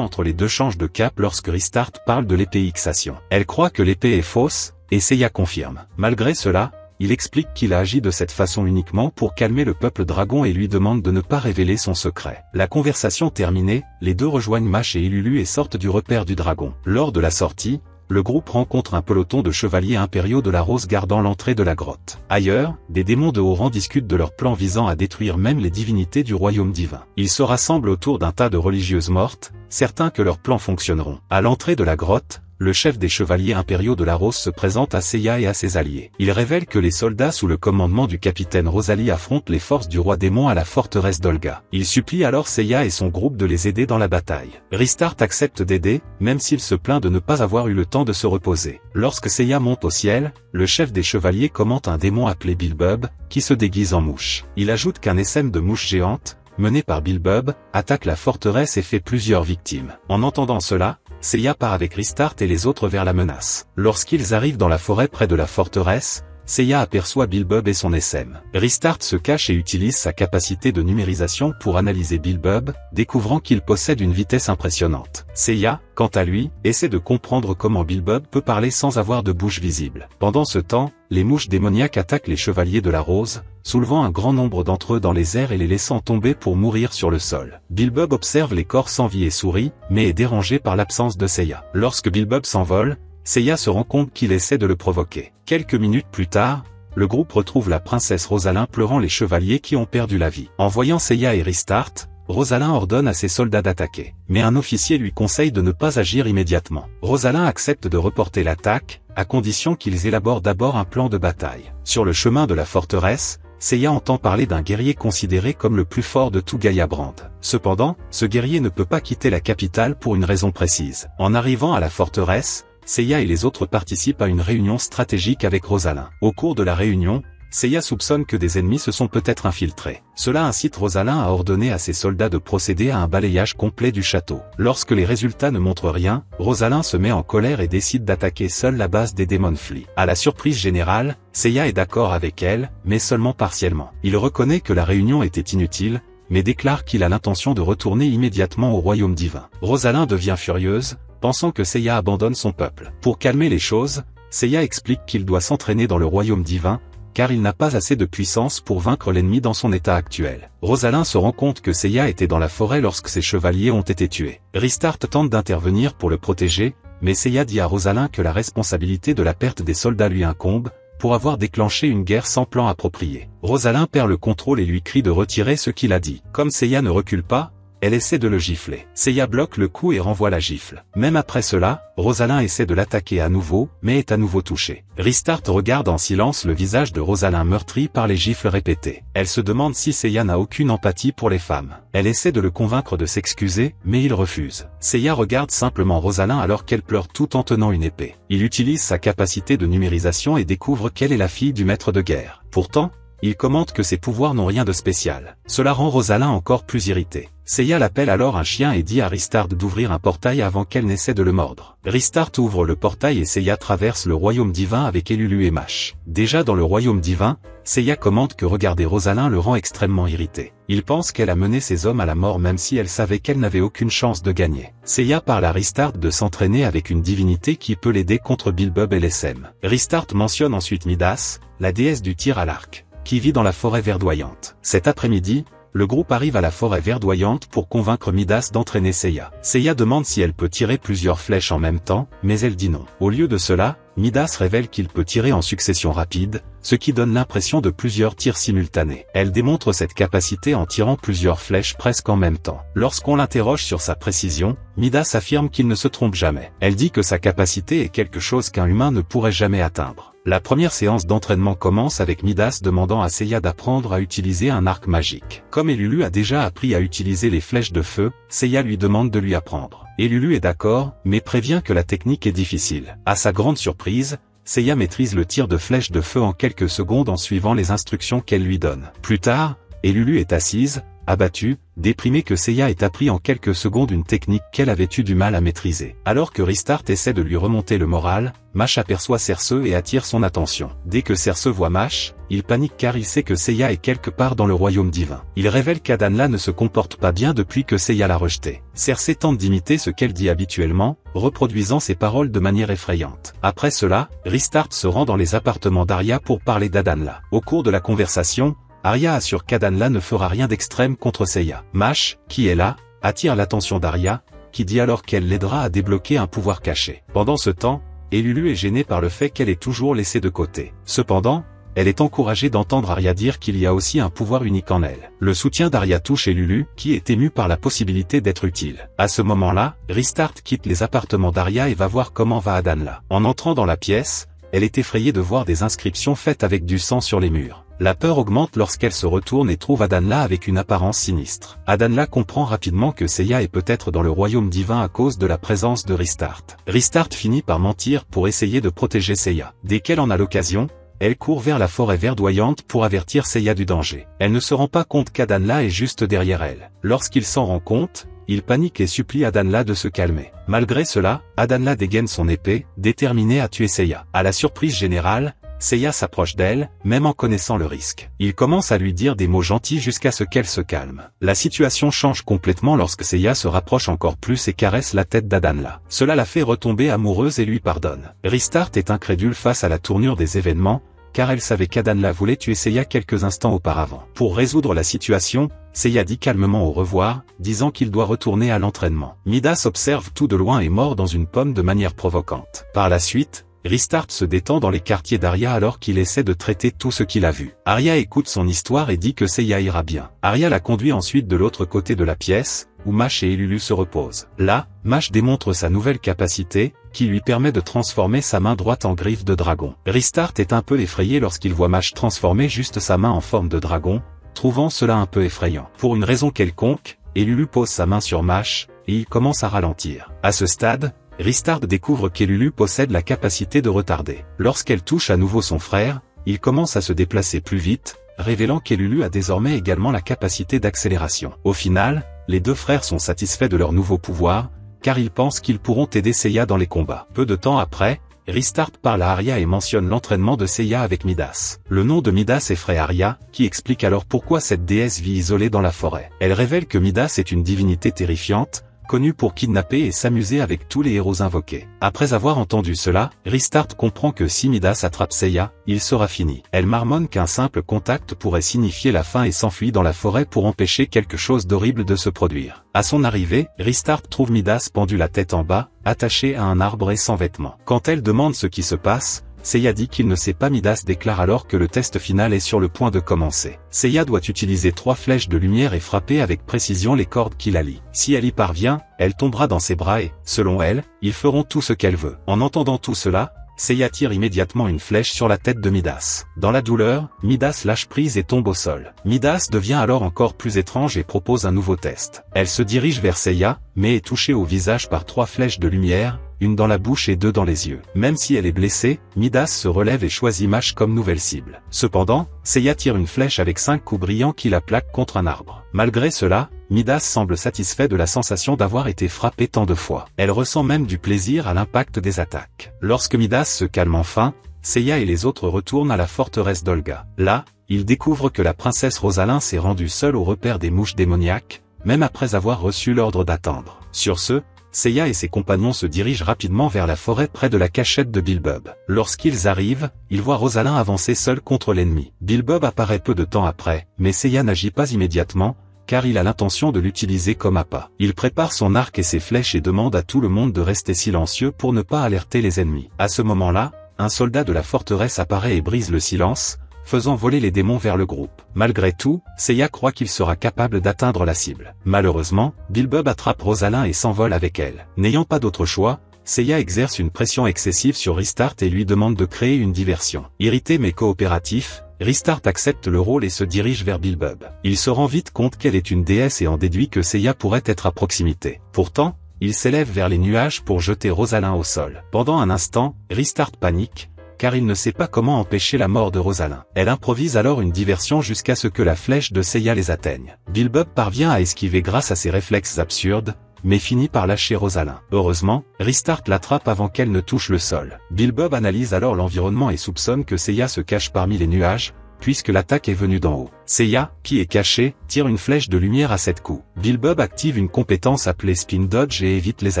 entre les deux change de cap lorsque Ristar parle de l'épée Ixation. Elle croit que l'épée est fausse, et Seiya confirme. Malgré cela, il explique qu'il a agi de cette façon uniquement pour calmer le peuple dragon et lui demande de ne pas révéler son secret. La conversation terminée, les deux rejoignent Mash et Ilulu et sortent du repère du dragon. Lors de la sortie, le groupe rencontre un peloton de chevaliers impériaux de la Rose gardant l'entrée de la grotte. Ailleurs, des démons de haut rang discutent de leur plan visant à détruire même les divinités du royaume divin. Ils se rassemblent autour d'un tas de religieuses mortes, certains que leurs plans fonctionneront. À l'entrée de la grotte, le chef des chevaliers impériaux de la Rose se présente à Seiya et à ses alliés. Il révèle que les soldats sous le commandement du capitaine Rosalie affrontent les forces du roi démon à la forteresse d'Olga. Il supplie alors Seiya et son groupe de les aider dans la bataille. Ristar accepte d'aider, même s'il se plaint de ne pas avoir eu le temps de se reposer. Lorsque Seiya monte au ciel, le chef des chevaliers commente un démon appelé Bilbub, qui se déguise en mouche. Il ajoute qu'un essaim de mouches géantes, mené par Bilbub, attaque la forteresse et fait plusieurs victimes. En entendant cela, Seiya part avec Ristar et les autres vers la menace. Lorsqu'ils arrivent dans la forêt près de la forteresse, Seiya aperçoit Bilbub et son SM. Ristar se cache et utilise sa capacité de numérisation pour analyser Bilbub, découvrant qu'il possède une vitesse impressionnante. Seiya, quant à lui, essaie de comprendre comment Bilbub peut parler sans avoir de bouche visible. Pendant ce temps, les mouches démoniaques attaquent les chevaliers de la Rose, soulevant un grand nombre d'entre eux dans les airs et les laissant tomber pour mourir sur le sol. Bilbub observe les corps sans vie et sourit, mais est dérangé par l'absence de Seiya. Lorsque Bilbub s'envole, Seiya se rend compte qu'il essaie de le provoquer. Quelques minutes plus tard, le groupe retrouve la princesse Rosalyn pleurant les chevaliers qui ont perdu la vie. En voyant Seiya et Ristar, Rosalyn ordonne à ses soldats d'attaquer. Mais un officier lui conseille de ne pas agir immédiatement. Rosalyn accepte de reporter l'attaque, à condition qu'ils élaborent d'abord un plan de bataille. Sur le chemin de la forteresse, Seiya entend parler d'un guerrier considéré comme le plus fort de tout Gaïabrand. Cependant, ce guerrier ne peut pas quitter la capitale pour une raison précise. En arrivant à la forteresse, Seiya et les autres participent à une réunion stratégique avec Rosalyn. Au cours de la réunion, Seiya soupçonne que des ennemis se sont peut-être infiltrés. Cela incite Rosalyn à ordonner à ses soldats de procéder à un balayage complet du château. Lorsque les résultats ne montrent rien, Rosalyn se met en colère et décide d'attaquer seule la base des Demon Fleet. À la surprise générale, Seiya est d'accord avec elle, mais seulement partiellement. Il reconnaît que la réunion était inutile, mais déclare qu'il a l'intention de retourner immédiatement au royaume divin. Rosalyn devient furieuse, pensant que Seiya abandonne son peuple. Pour calmer les choses, Seiya explique qu'il doit s'entraîner dans le royaume divin, car il n'a pas assez de puissance pour vaincre l'ennemi dans son état actuel. Rosalyn se rend compte que Seiya était dans la forêt lorsque ses chevaliers ont été tués. Ristar tente d'intervenir pour le protéger, mais Seiya dit à Rosalyn que la responsabilité de la perte des soldats lui incombe, pour avoir déclenché une guerre sans plan approprié. Rosalyn perd le contrôle et lui crie de retirer ce qu'il a dit. Comme Seiya ne recule pas, elle essaie de le gifler. Seiya bloque le coup et renvoie la gifle. Même après cela, Rosalyn essaie de l'attaquer à nouveau, mais est à nouveau touchée. Ristar regarde en silence le visage de Rosalyn meurtri par les gifles répétées. Elle se demande si Seiya n'a aucune empathie pour les femmes. Elle essaie de le convaincre de s'excuser, mais il refuse. Seiya regarde simplement Rosalyn alors qu'elle pleure tout en tenant une épée. Il utilise sa capacité de numérisation et découvre qu'elle est la fille du maître de guerre. Pourtant, il commente que ses pouvoirs n'ont rien de spécial. Cela rend Rosalyn encore plus irritée. Seiya l'appelle alors un chien et dit à Ristar d'ouvrir un portail avant qu'elle n'essaie de le mordre. Ristar ouvre le portail et Seiya traverse le royaume divin avec Ilulu et Mash. Déjà dans le royaume divin, Seiya commente que regarder Rosalyn le rend extrêmement irrité. Il pense qu'elle a mené ses hommes à la mort même si elle savait qu'elle n'avait aucune chance de gagner. Seiya parle à Ristar de s'entraîner avec une divinité qui peut l'aider contre Bilbub et l'SM. Ristar mentionne ensuite Midas, la déesse du tir à l'arc, qui vit dans la forêt verdoyante. Cet après-midi, le groupe arrive à la forêt verdoyante pour convaincre Midas d'entraîner Seiya. Seiya demande si elle peut tirer plusieurs flèches en même temps, mais elle dit non. Au lieu de cela, Midas révèle qu'il peut tirer en succession rapide, ce qui donne l'impression de plusieurs tirs simultanés. Elle démontre cette capacité en tirant plusieurs flèches presque en même temps. Lorsqu'on l'interroge sur sa précision, Midas affirme qu'il ne se trompe jamais. Elle dit que sa capacité est quelque chose qu'un humain ne pourrait jamais atteindre. La première séance d'entraînement commence avec Midas demandant à Seiya d'apprendre à utiliser un arc magique. Comme Elulu a déjà appris à utiliser les flèches de feu, Seiya lui demande de lui apprendre. Elulu est d'accord, mais prévient que la technique est difficile. À sa grande surprise, Seiya maîtrise le tir de flèches de feu en quelques secondes en suivant les instructions qu'elle lui donne. Plus tard, Elulu est assise, abattue, déprimée que Seiya ait appris en quelques secondes une technique qu'elle avait eu du mal à maîtriser. Alors que Restart essaie de lui remonter le moral, Mash aperçoit Cersei et attire son attention. Dès que Cersei voit Mash, il panique car il sait que Seiya est quelque part dans le royaume divin. Il révèle qu'Adanla ne se comporte pas bien depuis que Seiya l'a rejeté. Cersei tente d'imiter ce qu'elle dit habituellement, reproduisant ses paroles de manière effrayante. Après cela, Restart se rend dans les appartements d'Arya pour parler d'Adanla. Au cours de la conversation, Arya assure qu'Adanla ne fera rien d'extrême contre Seiya. Mash, qui est là, attire l'attention d'Arya, qui dit alors qu'elle l'aidera à débloquer un pouvoir caché. Pendant ce temps, Elulu est gênée par le fait qu'elle est toujours laissée de côté. Cependant, elle est encouragée d'entendre Arya dire qu'il y a aussi un pouvoir unique en elle. Le soutien d'Arya touche Elulu, qui est ému par la possibilité d'être utile. À ce moment-là, Restart quitte les appartements d'Arya et va voir comment va Adanla. En entrant dans la pièce, elle est effrayée de voir des inscriptions faites avec du sang sur les murs. La peur augmente lorsqu'elle se retourne et trouve Adanla avec une apparence sinistre. Adanla comprend rapidement que Seiya est peut-être dans le royaume divin à cause de la présence de Restart. Restart finit par mentir pour essayer de protéger Seiya. Dès qu'elle en a l'occasion, elle court vers la forêt verdoyante pour avertir Seiya du danger. Elle ne se rend pas compte qu'Adanla est juste derrière elle. Lorsqu'il s'en rend compte, il panique et supplie Adanla de se calmer. Malgré cela, Adanla dégaine son épée, déterminée à tuer Seiya. À la surprise générale, Seiya s'approche d'elle, même en connaissant le risque. Il commence à lui dire des mots gentils jusqu'à ce qu'elle se calme. La situation change complètement lorsque Seiya se rapproche encore plus et caresse la tête d'Adanla. Cela la fait retomber amoureuse et lui pardonne. Restart est incrédule face à la tournure des événements, car elle savait qu'Adanla voulait tuer Seiya quelques instants auparavant. Pour résoudre la situation, Seiya dit calmement au revoir, disant qu'il doit retourner à l'entraînement. Midas observe tout de loin et mord dans une pomme de manière provocante. Par la suite, Restart se détend dans les quartiers d'Arya alors qu'il essaie de traiter tout ce qu'il a vu. Arya écoute son histoire et dit que Seiya ira bien. Arya la conduit ensuite de l'autre côté de la pièce, où Mash et Elulu se reposent. Là, Mash démontre sa nouvelle capacité, qui lui permet de transformer sa main droite en griffe de dragon. Restart est un peu effrayé lorsqu'il voit Mash transformer juste sa main en forme de dragon, trouvant cela un peu effrayant. Pour une raison quelconque, Elulu pose sa main sur Mash, et il commence à ralentir. À ce stade, Restart découvre qu'Elulu possède la capacité de retarder. Lorsqu'elle touche à nouveau son frère, il commence à se déplacer plus vite, révélant qu'Elulu a désormais également la capacité d'accélération. Au final, les deux frères sont satisfaits de leur nouveau pouvoir, car ils pensent qu'ils pourront aider Seiya dans les combats. Peu de temps après, Restart parle à Arya et mentionne l'entraînement de Seiya avec Midas. Le nom de Midas effraie Arya, qui explique alors pourquoi cette déesse vit isolée dans la forêt. Elle révèle que Midas est une divinité terrifiante, connu pour kidnapper et s'amuser avec tous les héros invoqués. Après avoir entendu cela, Restart comprend que si Midas attrape Seiya, il sera fini. Elle marmonne qu'un simple contact pourrait signifier la fin et s'enfuit dans la forêt pour empêcher quelque chose d'horrible de se produire. À son arrivée, Restart trouve Midas pendu la tête en bas, attaché à un arbre et sans vêtements. Quand elle demande ce qui se passe, Seiya dit qu'il ne sait pas. Midas déclare alors que le test final est sur le point de commencer. Seiya doit utiliser 3 flèches de lumière et frapper avec précision les cordes qui la lient. Si elle y parvient, elle tombera dans ses bras et, selon elle, ils feront tout ce qu'elle veut. En entendant tout cela, Seiya tire immédiatement une flèche sur la tête de Midas. Dans la douleur, Midas lâche prise et tombe au sol. Midas devient alors encore plus étrange et propose un nouveau test. Elle se dirige vers Seiya, mais est touchée au visage par 3 flèches de lumière, une dans la bouche et 2 dans les yeux. Même si elle est blessée, Midas se relève et choisit Mash comme nouvelle cible. Cependant, Seiya tire une flèche avec 5 coups brillants qui la plaquent contre un arbre. Malgré cela, Midas semble satisfait de la sensation d'avoir été frappé tant de fois. Elle ressent même du plaisir à l'impact des attaques. Lorsque Midas se calme enfin, Seiya et les autres retournent à la forteresse d'Olga. Là, ils découvrent que la princesse Rosalind s'est rendue seule au repère des mouches démoniaques, même après avoir reçu l'ordre d'attendre. Sur ce, Seiya et ses compagnons se dirigent rapidement vers la forêt près de la cachette de Bilbob. Lorsqu'ils arrivent, ils voient Rosalind avancer seule contre l'ennemi. Bilbob apparaît peu de temps après, mais Seiya n'agit pas immédiatement, car il a l'intention de l'utiliser comme appât. Il prépare son arc et ses flèches et demande à tout le monde de rester silencieux pour ne pas alerter les ennemis. À ce moment-là, un soldat de la forteresse apparaît et brise le silence, faisant voler les démons vers le groupe. Malgré tout, Seiya croit qu'il sera capable d'atteindre la cible. Malheureusement, Bilbob attrape Rosalind et s'envole avec elle. N'ayant pas d'autre choix, Seiya exerce une pression excessive sur Restart et lui demande de créer une diversion. Irrité mais coopératif, Restart accepte le rôle et se dirige vers Beelzebub. Il se rend vite compte qu'elle est une déesse et en déduit que Seiya pourrait être à proximité. Pourtant, il s'élève vers les nuages pour jeter Rosalind au sol. Pendant un instant, Restart panique, car il ne sait pas comment empêcher la mort de Rosalind. Elle improvise alors une diversion jusqu'à ce que la flèche de Seiya les atteigne. Beelzebub parvient à esquiver grâce à ses réflexes absurdes, mais finit par lâcher Rosalind. Heureusement, Restart l'attrape avant qu'elle ne touche le sol. Beelzebub analyse alors l'environnement et soupçonne que Seiya se cache parmi les nuages, puisque l'attaque est venue d'en haut. Seiya, qui est caché, tire une flèche de lumière à 7 coups. Beelzebub active une compétence appelée Spin Dodge et évite les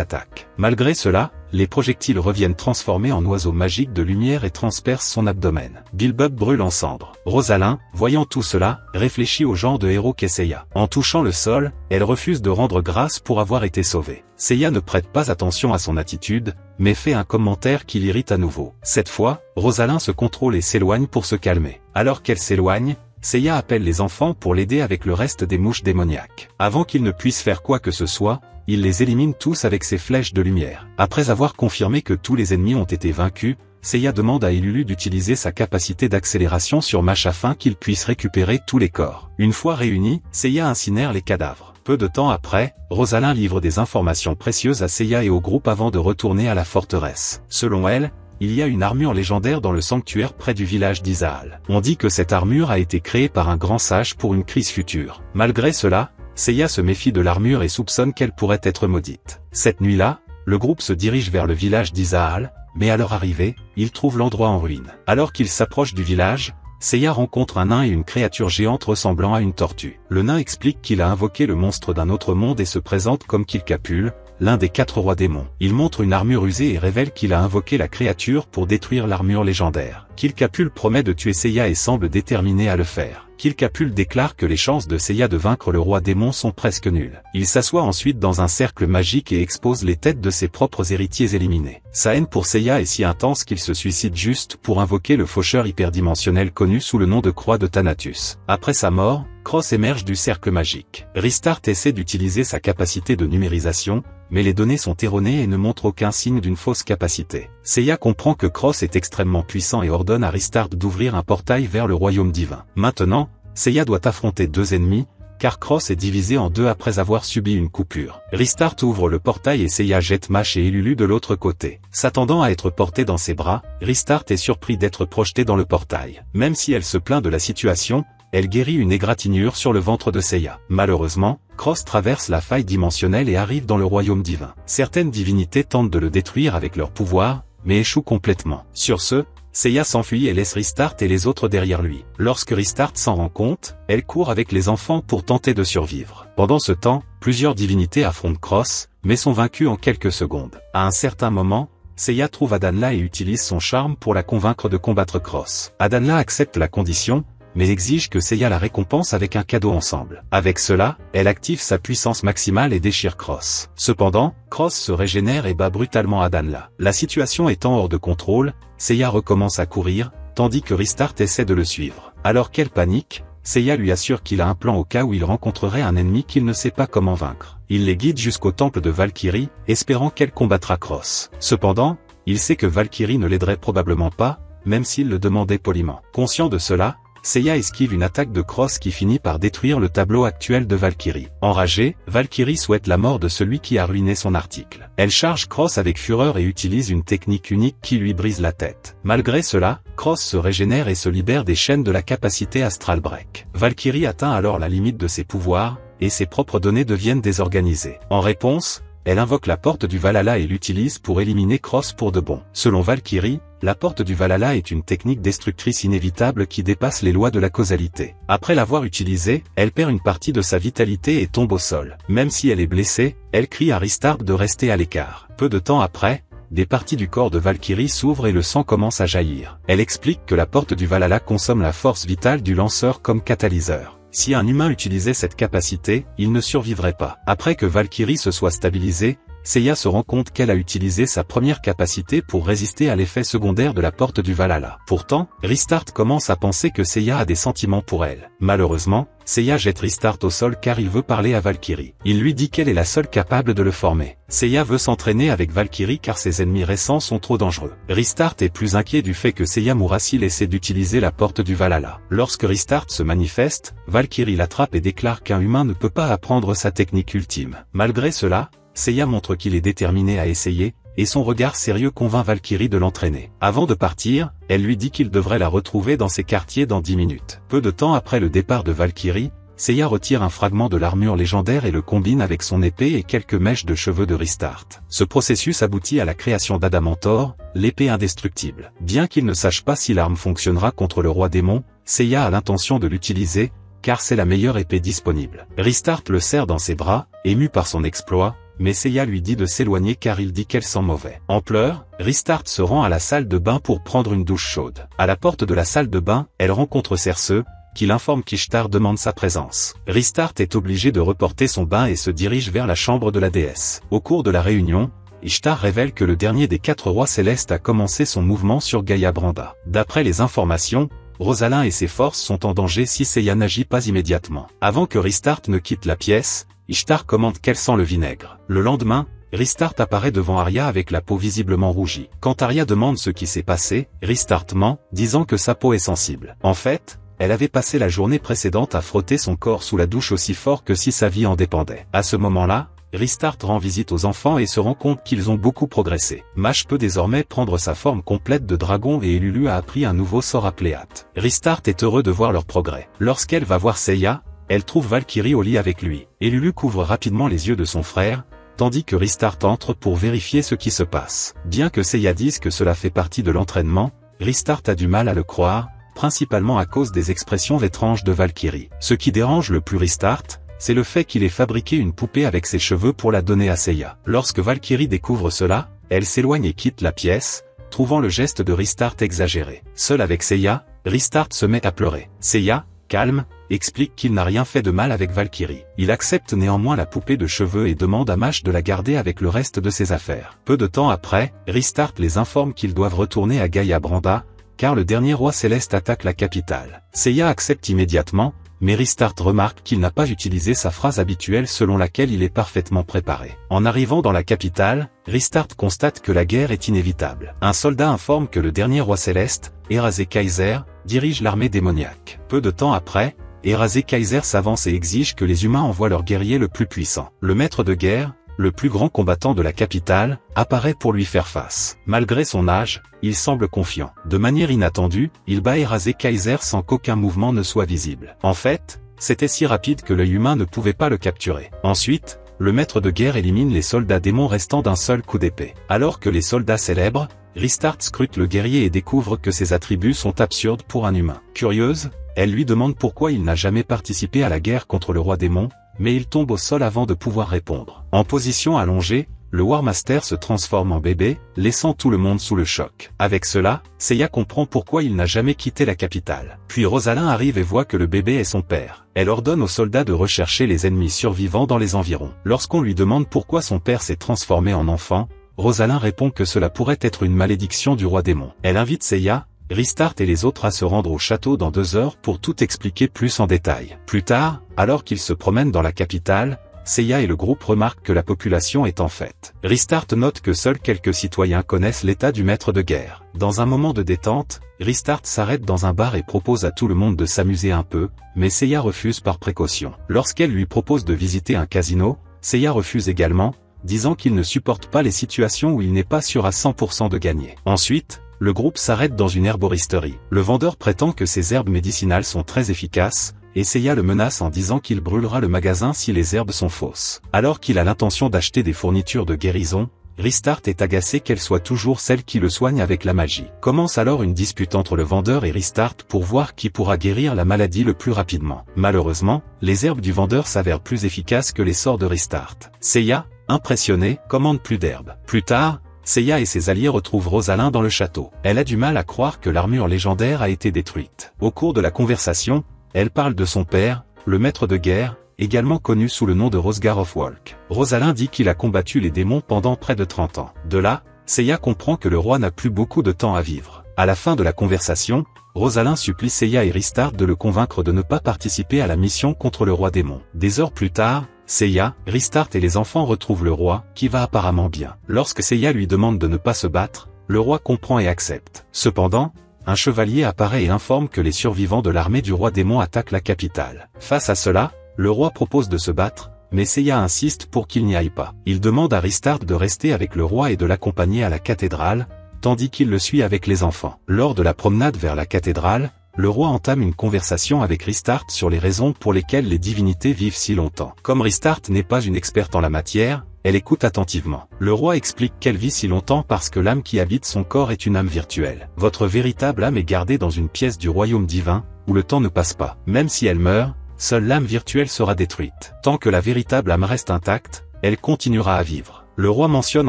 attaques. Malgré cela, les projectiles reviennent transformés en oiseaux magiques de lumière et transpercent son abdomen. Beelzebub brûle en cendres. Rosalind, voyant tout cela, réfléchit au genre de héros qu'est Seiya. En touchant le sol, elle refuse de rendre grâce pour avoir été sauvée. Seiya ne prête pas attention à son attitude, mais fait un commentaire qui l'irrite à nouveau. Cette fois, Rosalind se contrôle et s'éloigne pour se calmer. Alors qu'elle s'éloigne, Seiya appelle les enfants pour l'aider avec le reste des mouches démoniaques. Avant qu'ils ne puissent faire quoi que ce soit, il les élimine tous avec ses flèches de lumière. Après avoir confirmé que tous les ennemis ont été vaincus, Seiya demande à Ilulu d'utiliser sa capacité d'accélération sur Mash afin qu'il puisse récupérer tous les corps. Une fois réunis, Seiya incinère les cadavres. Peu de temps après, Rosalind livre des informations précieuses à Seiya et au groupe avant de retourner à la forteresse. Selon elle, il y a une armure légendaire dans le sanctuaire près du village d'Izaal. On dit que cette armure a été créée par un grand sage pour une crise future. Malgré cela, Seiya se méfie de l'armure et soupçonne qu'elle pourrait être maudite. Cette nuit-là, le groupe se dirige vers le village d'Izaal, mais à leur arrivée, ils trouvent l'endroit en ruine. Alors qu'ils s'approchent du village, Seiya rencontre un nain et une créature géante ressemblant à une tortue. Le nain explique qu'il a invoqué le monstre d'un autre monde et se présente comme Kilkapul, l'un des 4 rois démons. Il montre une armure usée et révèle qu'il a invoqué la créature pour détruire l'armure légendaire. Kilkapul promet de tuer Seiya et semble déterminé à le faire. Kilkapul déclare que les chances de Seiya de vaincre le roi démon sont presque nulles. Il s'assoit ensuite dans un cercle magique et expose les têtes de ses propres héritiers éliminés. Sa haine pour Seiya est si intense qu'il se suicide juste pour invoquer le faucheur hyperdimensionnel connu sous le nom de Croix de Thanatus. Après sa mort, Cross émerge du cercle magique. Restart essaie d'utiliser sa capacité de numérisation, mais les données sont erronées et ne montrent aucun signe d'une fausse capacité. Seiya comprend que Cross est extrêmement puissant et ordonne à Restart d'ouvrir un portail vers le royaume divin. Maintenant, Seiya doit affronter 2 ennemis, car Cross est divisé en 2 après avoir subi une coupure. Restart ouvre le portail et Seiya jette Mash et Ilulu de l'autre côté. S'attendant à être porté dans ses bras, Restart est surpris d'être projeté dans le portail. Même si elle se plaint de la situation, elle guérit une égratignure sur le ventre de Seiya. Malheureusement, Cross traverse la faille dimensionnelle et arrive dans le royaume divin. Certaines divinités tentent de le détruire avec leur pouvoir, mais échouent complètement. Sur ce, Seiya s'enfuit et laisse Restart et les autres derrière lui. Lorsque Restart s'en rend compte, elle court avec les enfants pour tenter de survivre. Pendant ce temps, plusieurs divinités affrontent Cross, mais sont vaincues en quelques secondes. À un certain moment, Seiya trouve Adanla et utilise son charme pour la convaincre de combattre Cross. Adanla accepte la condition, mais exige que Seiya la récompense avec un cadeau ensemble. Avec cela, elle active sa puissance maximale et déchire Cross. Cependant, Cross se régénère et bat brutalement Adanla. La situation étant hors de contrôle, Seiya recommence à courir, tandis que Restart essaie de le suivre. Alors qu'elle panique, Seiya lui assure qu'il a un plan au cas où il rencontrerait un ennemi qu'il ne sait pas comment vaincre. Il les guide jusqu'au temple de Valkyrie, espérant qu'elle combattra Cross. Cependant, il sait que Valkyrie ne l'aiderait probablement pas, même s'il le demandait poliment. Conscient de cela, Seiya esquive une attaque de Cross qui finit par détruire le tableau actuel de Valkyrie. Enragée, Valkyrie souhaite la mort de celui qui a ruiné son article. Elle charge Cross avec fureur et utilise une technique unique qui lui brise la tête. Malgré cela, Cross se régénère et se libère des chaînes de la capacité Astral Break. Valkyrie atteint alors la limite de ses pouvoirs, et ses propres données deviennent désorganisées. En réponse, elle invoque la porte du Valhalla et l'utilise pour éliminer Cross pour de bon. Selon Valkyrie, la porte du Valhalla est une technique destructrice inévitable qui dépasse les lois de la causalité. Après l'avoir utilisée, elle perd une partie de sa vitalité et tombe au sol. Même si elle est blessée, elle crie à Restart de rester à l'écart. Peu de temps après, des parties du corps de Valkyrie s'ouvrent et le sang commence à jaillir. Elle explique que la porte du Valhalla consomme la force vitale du lanceur comme catalyseur. Si un humain utilisait cette capacité, il ne survivrait pas. Après que Valkyrie se soit stabilisée, Seiya se rend compte qu'elle a utilisé sa première capacité pour résister à l'effet secondaire de la porte du Valhalla. Pourtant, Rishtart commence à penser que Seiya a des sentiments pour elle. Malheureusement, Seiya jette Rishtart au sol car il veut parler à Valkyrie. Il lui dit qu'elle est la seule capable de le former. Seiya veut s'entraîner avec Valkyrie car ses ennemis récents sont trop dangereux. Rishtart est plus inquiet du fait que Seiya mourra s'il essaie d'utiliser la porte du Valhalla. Lorsque Rishtart se manifeste, Valkyrie l'attrape et déclare qu'un humain ne peut pas apprendre sa technique ultime. Malgré cela, Seiya montre qu'il est déterminé à essayer, et son regard sérieux convainc Valkyrie de l'entraîner. Avant de partir, elle lui dit qu'il devrait la retrouver dans ses quartiers dans 10 minutes. Peu de temps après le départ de Valkyrie, Seiya retire un fragment de l'armure légendaire et le combine avec son épée et quelques mèches de cheveux de Rishtart. Ce processus aboutit à la création d'Adamantor, l'épée indestructible. Bien qu'il ne sache pas si l'arme fonctionnera contre le roi démon, Seiya a l'intention de l'utiliser, car c'est la meilleure épée disponible. Rishtart le serre dans ses bras, ému par son exploit, mais Seiya lui dit de s'éloigner car il dit qu'elle sent mauvais. En pleurs, Rishtart se rend à la salle de bain pour prendre une douche chaude. À la porte de la salle de bain, elle rencontre Cersei, qui l'informe qu'Ishtar demande sa présence. Rishtart est obligé de reporter son bain et se dirige vers la chambre de la déesse. Au cours de la réunion, Ishtar révèle que le dernier des 4 rois célestes a commencé son mouvement sur Gaïa Branda. D'après les informations, Rosalind et ses forces sont en danger si Seiya n'agit pas immédiatement. Avant que Rishtart ne quitte la pièce, Ishtar commande qu'elle sent le vinaigre. Le lendemain, Rishtart apparaît devant Arya avec la peau visiblement rougie. Quand Arya demande ce qui s'est passé, Rishtart ment, disant que sa peau est sensible. En fait, elle avait passé la journée précédente à frotter son corps sous la douche aussi fort que si sa vie en dépendait. À ce moment-là, Rishtart rend visite aux enfants et se rend compte qu'ils ont beaucoup progressé. Mash peut désormais prendre sa forme complète de dragon et Elulu a appris un nouveau sort à Pléate. Rishtart est heureux de voir leur progrès. Lorsqu'elle va voir Seiya, elle trouve Valkyrie au lit avec lui. Elulu couvre rapidement les yeux de son frère, tandis que Rishtart entre pour vérifier ce qui se passe. Bien que Seiya dise que cela fait partie de l'entraînement, Rishtart a du mal à le croire, principalement à cause des expressions étranges de Valkyrie. Ce qui dérange le plus Rishtart, c'est le fait qu'il ait fabriqué une poupée avec ses cheveux pour la donner à Seiya. Lorsque Valkyrie découvre cela, elle s'éloigne et quitte la pièce, trouvant le geste de Rishtart exagéré. Seul avec Seiya, Rishtart se met à pleurer. Seiya, calme, explique qu'il n'a rien fait de mal avec Valkyrie. Il accepte néanmoins la poupée de cheveux et demande à Mash de la garder avec le reste de ses affaires. Peu de temps après, Rishtart les informe qu'ils doivent retourner à Gaïa Branda, car le dernier roi céleste attaque la capitale. Seiya accepte immédiatement, mais Rishtart remarque qu'il n'a pas utilisé sa phrase habituelle selon laquelle il est parfaitement préparé. En arrivant dans la capitale, Rishtart constate que la guerre est inévitable. Un soldat informe que le dernier roi céleste, Erase Kaiser, dirige l'armée démoniaque. Peu de temps après, Erase Kaiser s'avance et exige que les humains envoient leur guerrier le plus puissant. Le maître de guerre, le plus grand combattant de la capitale, apparaît pour lui faire face. Malgré son âge, il semble confiant. De manière inattendue, il bat Erase Kaiser sans qu'aucun mouvement ne soit visible. En fait, c'était si rapide que l'œil humain ne pouvait pas le capturer. Ensuite, le maître de guerre élimine les soldats démons restant d'un seul coup d'épée. Alors que les soldats célèbrent, Rishtart scrute le guerrier et découvre que ses attributs sont absurdes pour un humain. Curieuse, elle lui demande pourquoi il n'a jamais participé à la guerre contre le roi démon, mais il tombe au sol avant de pouvoir répondre. En position allongée, le War Master se transforme en bébé, laissant tout le monde sous le choc. Avec cela, Seiya comprend pourquoi il n'a jamais quitté la capitale. Puis Rosalind arrive et voit que le bébé est son père. Elle ordonne aux soldats de rechercher les ennemis survivants dans les environs. Lorsqu'on lui demande pourquoi son père s'est transformé en enfant, Rosalind répond que cela pourrait être une malédiction du roi démon. Elle invite Seiya, Rishtart et les autres à se rendre au château dans 2 heures pour tout expliquer plus en détail. Plus tard, alors qu'ils se promènent dans la capitale, Seiya et le groupe remarquent que la population est en fête. Rishtart note que seuls quelques citoyens connaissent l'état du maître de guerre. Dans un moment de détente, Rishtart s'arrête dans un bar et propose à tout le monde de s'amuser un peu, mais Seiya refuse par précaution. Lorsqu'elle lui propose de visiter un casino, Seiya refuse également, disant qu'il ne supporte pas les situations où il n'est pas sûr à 100% de gagner. Ensuite, le groupe s'arrête dans une herboristerie. Le vendeur prétend que ces herbes médicinales sont très efficaces, et Seiya le menace en disant qu'il brûlera le magasin si les herbes sont fausses. Alors qu'il a l'intention d'acheter des fournitures de guérison, Rishtart est agacé qu'elle soit toujours celle qui le soigne avec la magie. Commence alors une dispute entre le vendeur et Rishtart pour voir qui pourra guérir la maladie le plus rapidement. Malheureusement, les herbes du vendeur s'avèrent plus efficaces que les sorts de Rishtart. Seiya, impressionné, commande plus d'herbes. Plus tard, Seiya et ses alliés retrouvent Rosalind dans le château. Elle a du mal à croire que l'armure légendaire a été détruite. Au cours de la conversation, elle parle de son père, le maître de guerre, également connu sous le nom de Rosgar of Walk. Rosalin dit qu'il a combattu les démons pendant près de 30 ans. De là, Seiya comprend que le roi n'a plus beaucoup de temps à vivre. À la fin de la conversation, Rosalin supplie Seiya et Ristar de le convaincre de ne pas participer à la mission contre le roi démon. Des heures plus tard, Seiya, Ristar et les enfants retrouvent le roi, qui va apparemment bien. Lorsque Seiya lui demande de ne pas se battre, le roi comprend et accepte. Cependant, un chevalier apparaît et informe que les survivants de l'armée du roi démon attaquent la capitale. Face à cela, le roi propose de se battre, mais Seiya insiste pour qu'il n'y aille pas. Il demande à Ristar de rester avec le roi et de l'accompagner à la cathédrale, tandis qu'il le suit avec les enfants. Lors de la promenade vers la cathédrale, le roi entame une conversation avec Ristar sur les raisons pour lesquelles les divinités vivent si longtemps. Comme Ristar n'est pas une experte en la matière, elle écoute attentivement. Le roi explique qu'elle vit si longtemps parce que l'âme qui habite son corps est une âme virtuelle. Votre véritable âme est gardée dans une pièce du royaume divin, où le temps ne passe pas. Même si elle meurt, seule l'âme virtuelle sera détruite. Tant que la véritable âme reste intacte, elle continuera à vivre. Le roi mentionne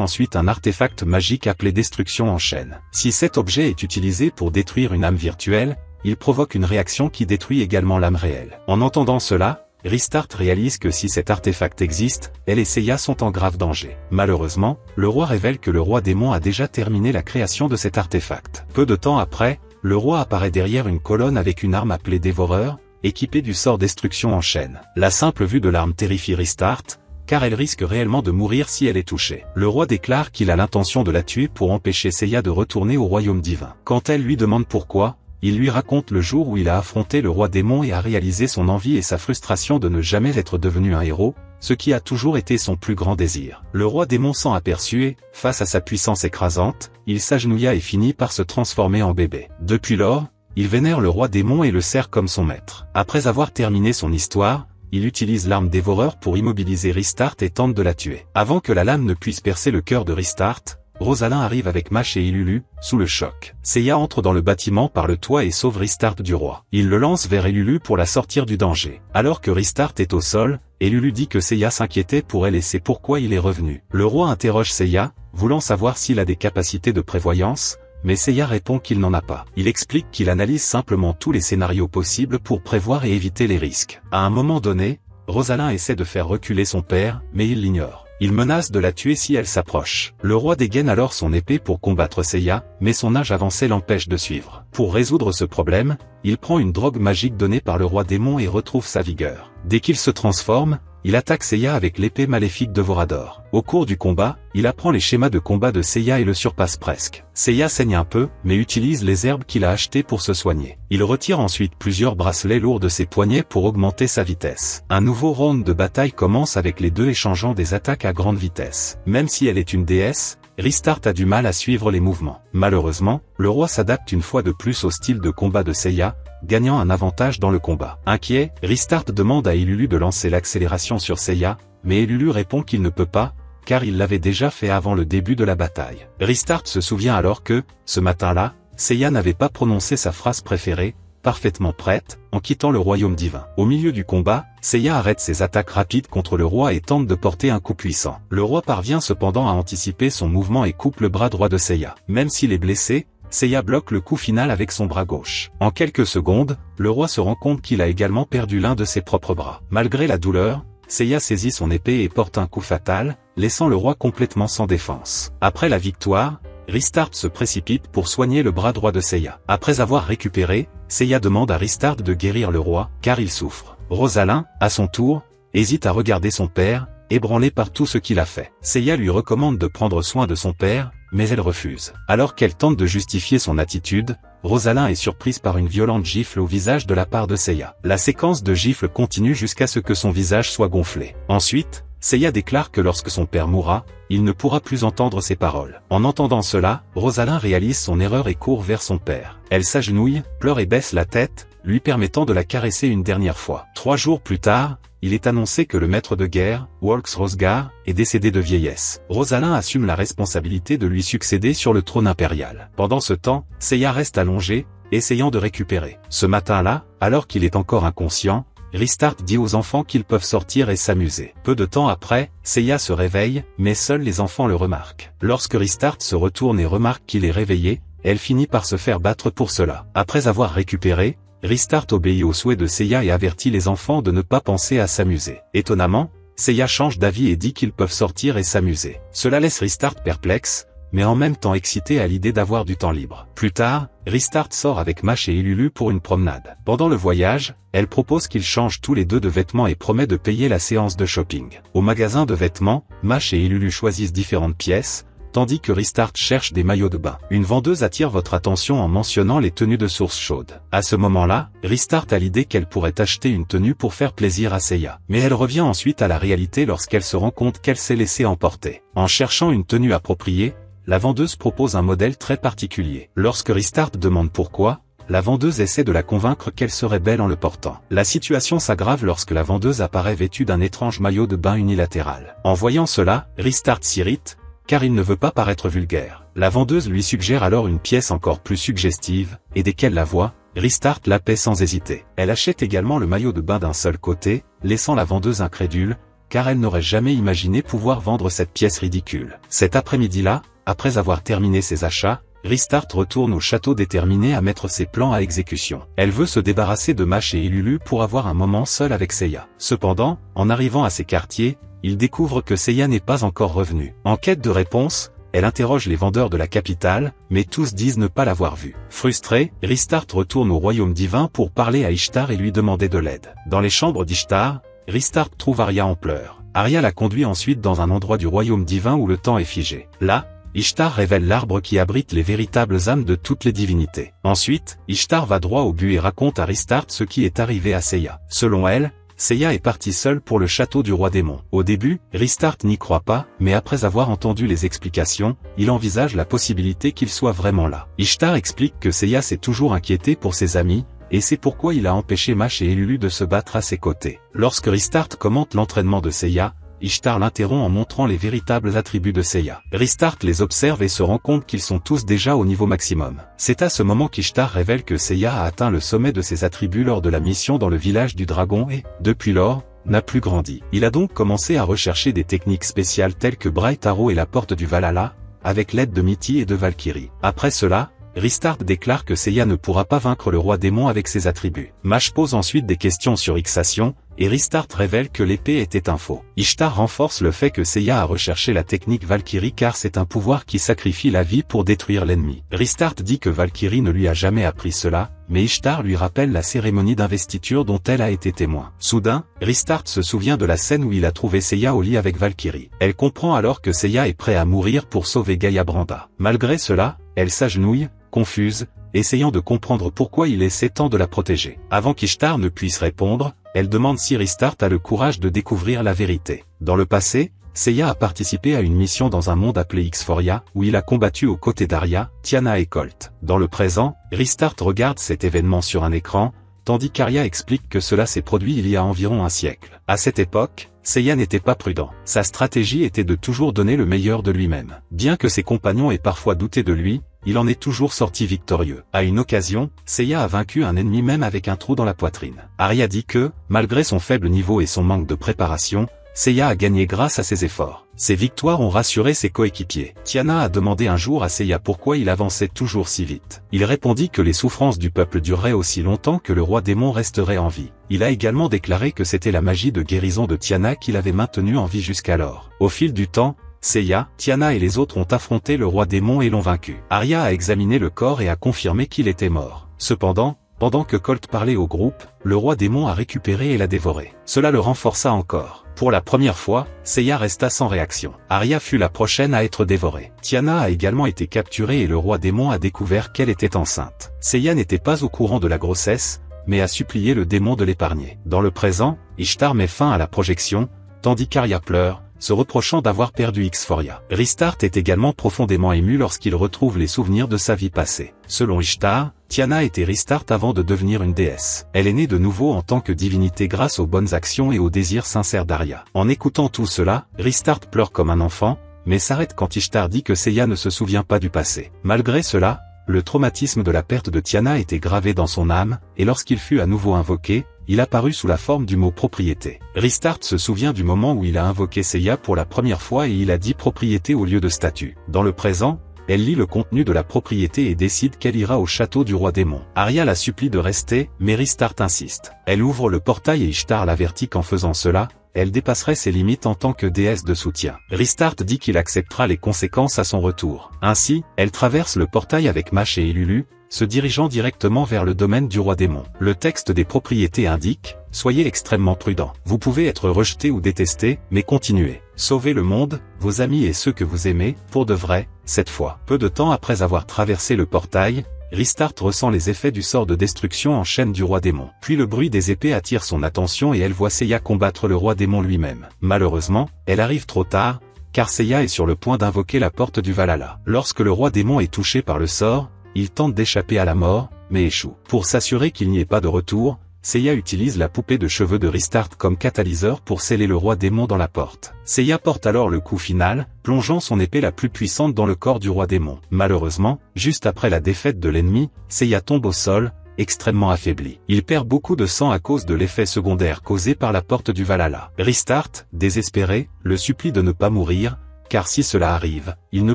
ensuite un artefact magique appelé Destruction en chaîne. Si cet objet est utilisé pour détruire une âme virtuelle, il provoque une réaction qui détruit également l'âme réelle. En entendant cela, Ristar réalise que si cet artefact existe, elle et Seiya sont en grave danger. Malheureusement, le roi révèle que le roi démon a déjà terminé la création de cet artefact. Peu de temps après, le roi apparaît derrière une colonne avec une arme appelée Dévoreur, équipée du sort Destruction en chaîne. La simple vue de l'arme terrifie Ristar, car elle risque réellement de mourir si elle est touchée. Le roi déclare qu'il a l'intention de la tuer pour empêcher Seiya de retourner au royaume divin. Quand elle lui demande pourquoi, il lui raconte le jour où il a affronté le roi démon et a réalisé son envie et sa frustration de ne jamais être devenu un héros, ce qui a toujours été son plus grand désir. Le roi démon s'en aperçut et, face à sa puissance écrasante, il s'agenouilla et finit par se transformer en bébé. Depuis lors, il vénère le roi démon et le sert comme son maître. Après avoir terminé son histoire, il utilise l'arme Dévoreur pour immobiliser Ristar et tente de la tuer. Avant que la lame ne puisse percer le cœur de Ristar, Rosalin arrive avec Mash et Ilulu, sous le choc. Seiya entre dans le bâtiment par le toit et sauve Ristar du roi. Il le lance vers Ilulu pour la sortir du danger. Alors que Ristar est au sol, Ilulu dit que Seiya s'inquiétait pour elle et c'est pourquoi il est revenu. Le roi interroge Seiya, voulant savoir s'il a des capacités de prévoyance, mais Seiya répond qu'il n'en a pas. Il explique qu'il analyse simplement tous les scénarios possibles pour prévoir et éviter les risques. À un moment donné, Rosalin essaie de faire reculer son père, mais il l'ignore. Il menace de la tuer si elle s'approche. Le roi dégaine alors son épée pour combattre Seiya, mais son âge avancé l'empêche de suivre. Pour résoudre ce problème, il prend une drogue magique donnée par le roi démon et retrouve sa vigueur. Dès qu'il se transforme, il attaque Seiya avec l'épée maléfique de Vorador. Au cours du combat, il apprend les schémas de combat de Seiya et le surpasse presque. Seiya saigne un peu, mais utilise les herbes qu'il a achetées pour se soigner. Il retire ensuite plusieurs bracelets lourds de ses poignets pour augmenter sa vitesse. Un nouveau round de bataille commence avec les deux échangeant des attaques à grande vitesse. Même si elle est une déesse, Ristar a du mal à suivre les mouvements. Malheureusement, le roi s'adapte une fois de plus au style de combat de Seiya, gagnant un avantage dans le combat. Inquiet, Ristar demande à Ilulu de lancer l'accélération sur Seiya, mais Ilulu répond qu'il ne peut pas, car il l'avait déjà fait avant le début de la bataille. Ristar se souvient alors que, ce matin-là, Seiya n'avait pas prononcé sa phrase préférée, parfaitement prête, en quittant le royaume divin. Au milieu du combat, Seiya arrête ses attaques rapides contre le roi et tente de porter un coup puissant. Le roi parvient cependant à anticiper son mouvement et coupe le bras droit de Seiya. Même s'il est blessé, Seiya bloque le coup final avec son bras gauche. En quelques secondes, le roi se rend compte qu'il a également perdu l'un de ses propres bras. Malgré la douleur, Seiya saisit son épée et porte un coup fatal, laissant le roi complètement sans défense. Après la victoire, Ristar se précipite pour soigner le bras droit de Seiya. Après avoir récupéré, Seiya demande à Ristar de guérir le roi, car il souffre. Rosalin, à son tour, hésite à regarder son père, ébranlé par tout ce qu'il a fait. Seiya lui recommande de prendre soin de son père, mais elle refuse. Alors qu'elle tente de justifier son attitude, Rosalin est surprise par une violente gifle au visage de la part de Seiya. La séquence de gifles continue jusqu'à ce que son visage soit gonflé. Ensuite, Seiya déclare que lorsque son père mourra, il ne pourra plus entendre ses paroles. En entendant cela, Rosalin réalise son erreur et court vers son père. Elle s'agenouille, pleure et baisse la tête, lui permettant de la caresser une dernière fois. 3 jours plus tard, il est annoncé que le maître de guerre, Walks Rosgar, est décédé de vieillesse. Rosalin assume la responsabilité de lui succéder sur le trône impérial. Pendant ce temps, Seiya reste allongé, essayant de récupérer. Ce matin-là, alors qu'il est encore inconscient, Ristar dit aux enfants qu'ils peuvent sortir et s'amuser. Peu de temps après, Seiya se réveille, mais seuls les enfants le remarquent. Lorsque Ristar se retourne et remarque qu'il est réveillé, elle finit par se faire battre pour cela. Après avoir récupéré, Restart obéit au souhait de Seiya et avertit les enfants de ne pas penser à s'amuser. Étonnamment, Seiya change d'avis et dit qu'ils peuvent sortir et s'amuser. Cela laisse Restart perplexe, mais en même temps excité à l'idée d'avoir du temps libre. Plus tard, Restart sort avec Mash et Ilulu pour une promenade. Pendant le voyage, elle propose qu'ils changent tous les deux de vêtements et promet de payer la séance de shopping. Au magasin de vêtements, Mash et Ilulu choisissent différentes pièces, tandis que Restart cherche des maillots de bain. Une vendeuse attire votre attention en mentionnant les tenues de source chaude. À ce moment-là, Restart a l'idée qu'elle pourrait acheter une tenue pour faire plaisir à Seiya. Mais elle revient ensuite à la réalité lorsqu'elle se rend compte qu'elle s'est laissée emporter. En cherchant une tenue appropriée, la vendeuse propose un modèle très particulier. Lorsque Restart demande pourquoi, la vendeuse essaie de la convaincre qu'elle serait belle en le portant. La situation s'aggrave lorsque la vendeuse apparaît vêtue d'un étrange maillot de bain unilatéral. En voyant cela, Restart s'irrite, car il ne veut pas paraître vulgaire. La vendeuse lui suggère alors une pièce encore plus suggestive, et dès qu'elle la voit, Restart la paie sans hésiter. Elle achète également le maillot de bain d'un seul côté, laissant la vendeuse incrédule, car elle n'aurait jamais imaginé pouvoir vendre cette pièce ridicule. Cet après-midi-là, après avoir terminé ses achats, Restart retourne au château déterminée à mettre ses plans à exécution. Elle veut se débarrasser de Mash et Ilulu pour avoir un moment seul avec Seiya. Cependant, en arrivant à ces quartiers, il découvre que Seiya n'est pas encore revenue. En quête de réponse, elle interroge les vendeurs de la capitale, mais tous disent ne pas l'avoir vue. Frustrée, Restart retourne au royaume divin pour parler à Ishtar et lui demander de l'aide. Dans les chambres d'Ishtar, Restart trouve Arya en pleurs. Arya la conduit ensuite dans un endroit du royaume divin où le temps est figé. Là, Ishtar révèle l'arbre qui abrite les véritables âmes de toutes les divinités. Ensuite, Ishtar va droit au but et raconte à Restart ce qui est arrivé à Seiya. Selon elle, Seiya est partie seule pour le château du roi démon. Au début, Restart n'y croit pas, mais après avoir entendu les explications, il envisage la possibilité qu'il soit vraiment là. Ishtar explique que Seiya s'est toujours inquiété pour ses amis, et c'est pourquoi il a empêché Mash et Ilulu de se battre à ses côtés. Lorsque Restart commente l'entraînement de Seiya, Ishtar l'interrompt en montrant les véritables attributs de Seiya. Restart les observe et se rend compte qu'ils sont tous déjà au niveau maximum. C'est à ce moment qu'Ishtar révèle que Seiya a atteint le sommet de ses attributs lors de la mission dans le village du dragon et, depuis lors, n'a plus grandi. Il a donc commencé à rechercher des techniques spéciales telles que Bright Arrow et la porte du Valhalla, avec l'aide de Mitty et de Valkyrie. Après cela, Restart déclare que Seiya ne pourra pas vaincre le roi démon avec ses attributs. Mash pose ensuite des questions sur Ixation, et Restart révèle que l'épée était un faux. Ishtar renforce le fait que Seiya a recherché la technique Valkyrie car c'est un pouvoir qui sacrifie la vie pour détruire l'ennemi. Restart dit que Valkyrie ne lui a jamais appris cela, mais Ishtar lui rappelle la cérémonie d'investiture dont elle a été témoin. Soudain, Restart se souvient de la scène où il a trouvé Seiya au lit avec Valkyrie. Elle comprend alors que Seiya est prêt à mourir pour sauver Gaia Branda. Malgré cela, elle s'agenouille, confuse, essayant de comprendre pourquoi il essaie tant de la protéger. Avant qu'Ishtar ne puisse répondre, elle demande si Restart a le courage de découvrir la vérité. Dans le passé, Seiya a participé à une mission dans un monde appelé Xphoria, où il a combattu aux côtés d'Arya, Tiana et Colt. Dans le présent, Restart regarde cet événement sur un écran, tandis qu'Arya explique que cela s'est produit il y a environ un siècle. À cette époque, Seiya n'était pas prudent. Sa stratégie était de toujours donner le meilleur de lui-même. Bien que ses compagnons aient parfois douté de lui, il en est toujours sorti victorieux. À une occasion, Seiya a vaincu un ennemi même avec un trou dans la poitrine. Arya dit que, malgré son faible niveau et son manque de préparation, Seiya a gagné grâce à ses efforts. Ces victoires ont rassuré ses coéquipiers. Tiana a demandé un jour à Seiya pourquoi il avançait toujours si vite. Il répondit que les souffrances du peuple dureraient aussi longtemps que le roi démon resterait en vie. Il a également déclaré que c'était la magie de guérison de Tiana qui l'avait maintenu en vie jusqu'alors. Au fil du temps, Seiya, Tiana et les autres ont affronté le roi démon et l'ont vaincu. Arya a examiné le corps et a confirmé qu'il était mort. Cependant, pendant que Colt parlait au groupe, le roi démon a récupéré et l'a dévoré. Cela le renforça encore. Pour la première fois, Seiya resta sans réaction. Arya fut la prochaine à être dévorée. Tiana a également été capturée et le roi démon a découvert qu'elle était enceinte. Seiya n'était pas au courant de la grossesse, mais a supplié le démon de l'épargner. Dans le présent, Ishtar met fin à la projection, tandis qu'Arya pleure, se reprochant d'avoir perdu Xphoria. Restart est également profondément ému lorsqu'il retrouve les souvenirs de sa vie passée. Selon Ishtar, Tiana était Restart avant de devenir une déesse. Elle est née de nouveau en tant que divinité grâce aux bonnes actions et aux désirs sincères d'Arya. En écoutant tout cela, Restart pleure comme un enfant, mais s'arrête quand Ishtar dit que Seiya ne se souvient pas du passé. Malgré cela, le traumatisme de la perte de Tiana était gravé dans son âme, et lorsqu'il fut à nouveau invoqué, il apparut sous la forme du mot propriété. Restart se souvient du moment où il a invoqué Seiya pour la première fois et il a dit propriété au lieu de statue. Dans le présent, elle lit le contenu de la propriété et décide qu'elle ira au château du roi démon. Arya la supplie de rester, mais Rystart insiste. Elle ouvre le portail et Ishtar l'avertit qu'en faisant cela, elle dépasserait ses limites en tant que déesse de soutien. Rystart dit qu'il acceptera les conséquences à son retour. Ainsi, elle traverse le portail avec Mash et Elulu, se dirigeant directement vers le domaine du roi démon. Le texte des propriétés indique « Soyez extrêmement prudents. Vous pouvez être rejeté ou détesté, mais continuez. Sauvez le monde, vos amis et ceux que vous aimez, pour de vrai, cette fois. » Peu de temps après avoir traversé le portail, Rystart ressent les effets du sort de destruction en chaîne du roi démon. Puis le bruit des épées attire son attention et elle voit Seiya combattre le roi démon lui-même. Malheureusement, elle arrive trop tard, car Seiya est sur le point d'invoquer la porte du Valhalla. Lorsque le roi démon est touché par le sort, il tente d'échapper à la mort, mais échoue. Pour s'assurer qu'il n'y ait pas de retour, Seiya utilise la poupée de cheveux de Rystart comme catalyseur pour sceller le roi démon dans la porte. Seiya porte alors le coup final, plongeant son épée la plus puissante dans le corps du roi démon. Malheureusement, juste après la défaite de l'ennemi, Seiya tombe au sol, extrêmement affaibli. Il perd beaucoup de sang à cause de l'effet secondaire causé par la porte du Valhalla. Rystart, désespéré, le supplie de ne pas mourir, car si cela arrive, il ne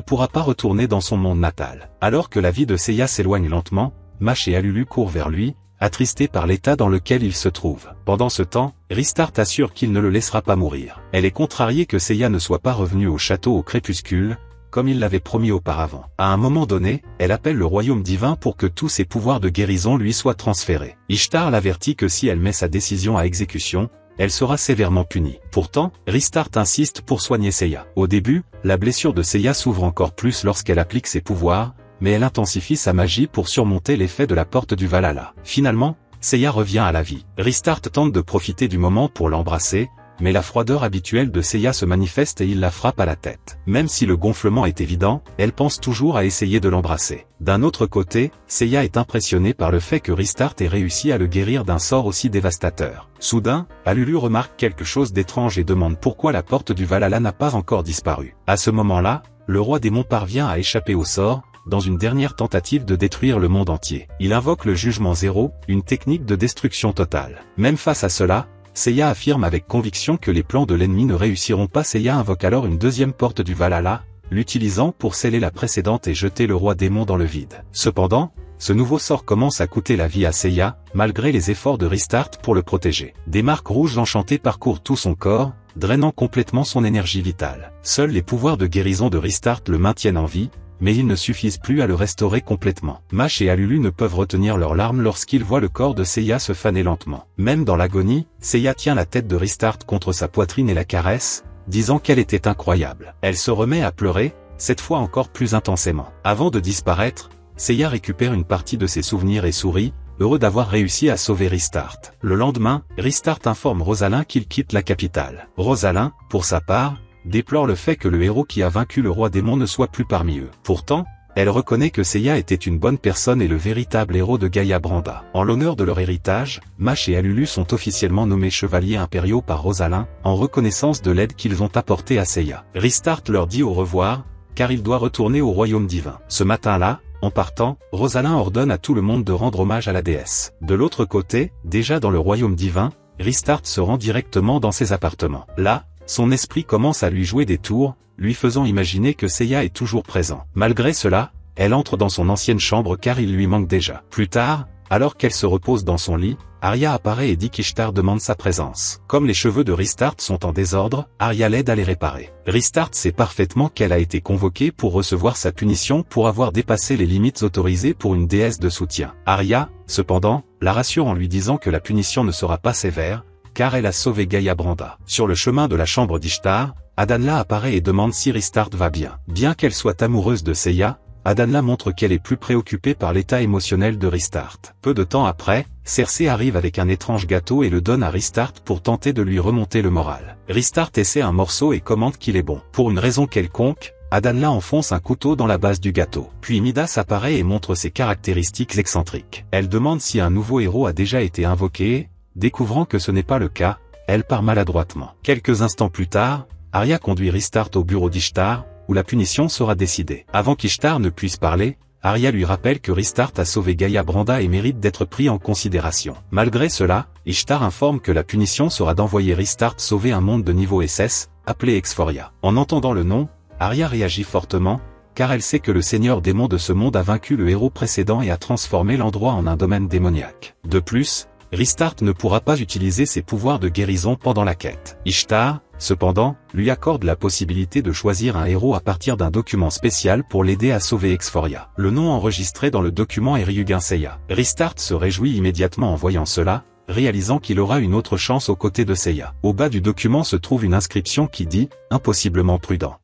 pourra pas retourner dans son monde natal. Alors que la vie de Seiya s'éloigne lentement, Mash et Elulu courent vers lui, attristés par l'état dans lequel il se trouve. Pendant ce temps, Rystart assure qu'il ne le laissera pas mourir. Elle est contrariée que Seiya ne soit pas revenu au château au crépuscule, comme il l'avait promis auparavant. À un moment donné, elle appelle le royaume divin pour que tous ses pouvoirs de guérison lui soient transférés. Ishtar l'avertit que si elle met sa décision à exécution, elle sera sévèrement punie. Pourtant, Rystart insiste pour soigner Seiya. Au début, la blessure de Seiya s'ouvre encore plus lorsqu'elle applique ses pouvoirs, mais elle intensifie sa magie pour surmonter l'effet de la porte du Valhalla. Finalement, Seiya revient à la vie. Rystart tente de profiter du moment pour l'embrasser, mais la froideur habituelle de Seiya se manifeste et il la frappe à la tête. Même si le gonflement est évident, elle pense toujours à essayer de l'embrasser. D'un autre côté, Seiya est impressionnée par le fait que Rystart ait réussi à le guérir d'un sort aussi dévastateur. Soudain, Elulu remarque quelque chose d'étrange et demande pourquoi la porte du Valhalla n'a pas encore disparu. À ce moment-là, le roi démon parvient à échapper au sort, dans une dernière tentative de détruire le monde entier. Il invoque le jugement zéro, une technique de destruction totale. Même face à cela, Seiya affirme avec conviction que les plans de l'ennemi ne réussiront pas. Seiya invoque alors une deuxième porte du Valhalla, l'utilisant pour sceller la précédente et jeter le roi démon dans le vide. Cependant, ce nouveau sort commence à coûter la vie à Seiya, malgré les efforts de Rystart pour le protéger. Des marques rouges enchantées parcourent tout son corps, drainant complètement son énergie vitale. Seuls les pouvoirs de guérison de Rystart le maintiennent en vie, mais ils ne suffisent plus à le restaurer complètement. Mash et Elulu ne peuvent retenir leurs larmes lorsqu'ils voient le corps de Seiya se faner lentement. Même dans l'agonie, Seiya tient la tête de Rystart contre sa poitrine et la caresse, disant qu'elle était incroyable. Elle se remet à pleurer, cette fois encore plus intensément. Avant de disparaître, Seiya récupère une partie de ses souvenirs et sourit, heureux d'avoir réussi à sauver Rystart. Le lendemain, Rystart informe Rosalyn qu'il quitte la capitale. Rosalyn, pour sa part, déplore le fait que le héros qui a vaincu le roi démon ne soit plus parmi eux. Pourtant, elle reconnaît que Seiya était une bonne personne et le véritable héros de Gaïa Branda. En l'honneur de leur héritage, Mash et Elulu sont officiellement nommés chevaliers impériaux par Rosalyn, en reconnaissance de l'aide qu'ils ont apportée à Seiya. Rystart leur dit au revoir, car il doit retourner au royaume divin. Ce matin-là, en partant, Rosalyn ordonne à tout le monde de rendre hommage à la déesse. De l'autre côté, déjà dans le royaume divin, Rystart se rend directement dans ses appartements. Là, son esprit commence à lui jouer des tours, lui faisant imaginer que Seiya est toujours présent. Malgré cela, elle entre dans son ancienne chambre car il lui manque déjà. Plus tard, alors qu'elle se repose dans son lit, Arya apparaît et dit qu'Ishtar demande sa présence. Comme les cheveux de Rystart sont en désordre, Arya l'aide à les réparer. Rystart sait parfaitement qu'elle a été convoquée pour recevoir sa punition pour avoir dépassé les limites autorisées pour une déesse de soutien. Arya, cependant, la rassure en lui disant que la punition ne sera pas sévère, car elle a sauvé Gaïa Branda. Sur le chemin de la chambre d'Ishtar, Adanla apparaît et demande si Rystart va bien. Bien qu'elle soit amoureuse de Seiya, Adanla montre qu'elle est plus préoccupée par l'état émotionnel de Rystart. Peu de temps après, Cersei arrive avec un étrange gâteau et le donne à Rystart pour tenter de lui remonter le moral. Rystart essaie un morceau et commente qu'il est bon. Pour une raison quelconque, Adanla enfonce un couteau dans la base du gâteau. Puis Midas apparaît et montre ses caractéristiques excentriques. Elle demande si un nouveau héros a déjà été invoqué. Découvrant que ce n'est pas le cas, elle part maladroitement. Quelques instants plus tard, Arya conduit Rystart au bureau d'Ishtar, où la punition sera décidée. Avant qu'Ishtar ne puisse parler, Arya lui rappelle que Rystart a sauvé Gaïa Branda et mérite d'être pris en considération. Malgré cela, Ishtar informe que la punition sera d'envoyer Rystart sauver un monde de niveau SS, appelé Exphoria. En entendant le nom, Arya réagit fortement, car elle sait que le seigneur démon de ce monde a vaincu le héros précédent et a transformé l'endroit en un domaine démoniaque. De plus, Restart ne pourra pas utiliser ses pouvoirs de guérison pendant la quête. Ishtar, cependant, lui accorde la possibilité de choisir un héros à partir d'un document spécial pour l'aider à sauver Exforia. Le nom enregistré dans le document est Ryugen Seiya. Restart se réjouit immédiatement en voyant cela, réalisant qu'il aura une autre chance aux côtés de Seiya. Au bas du document se trouve une inscription qui dit « Impossiblement prudent ».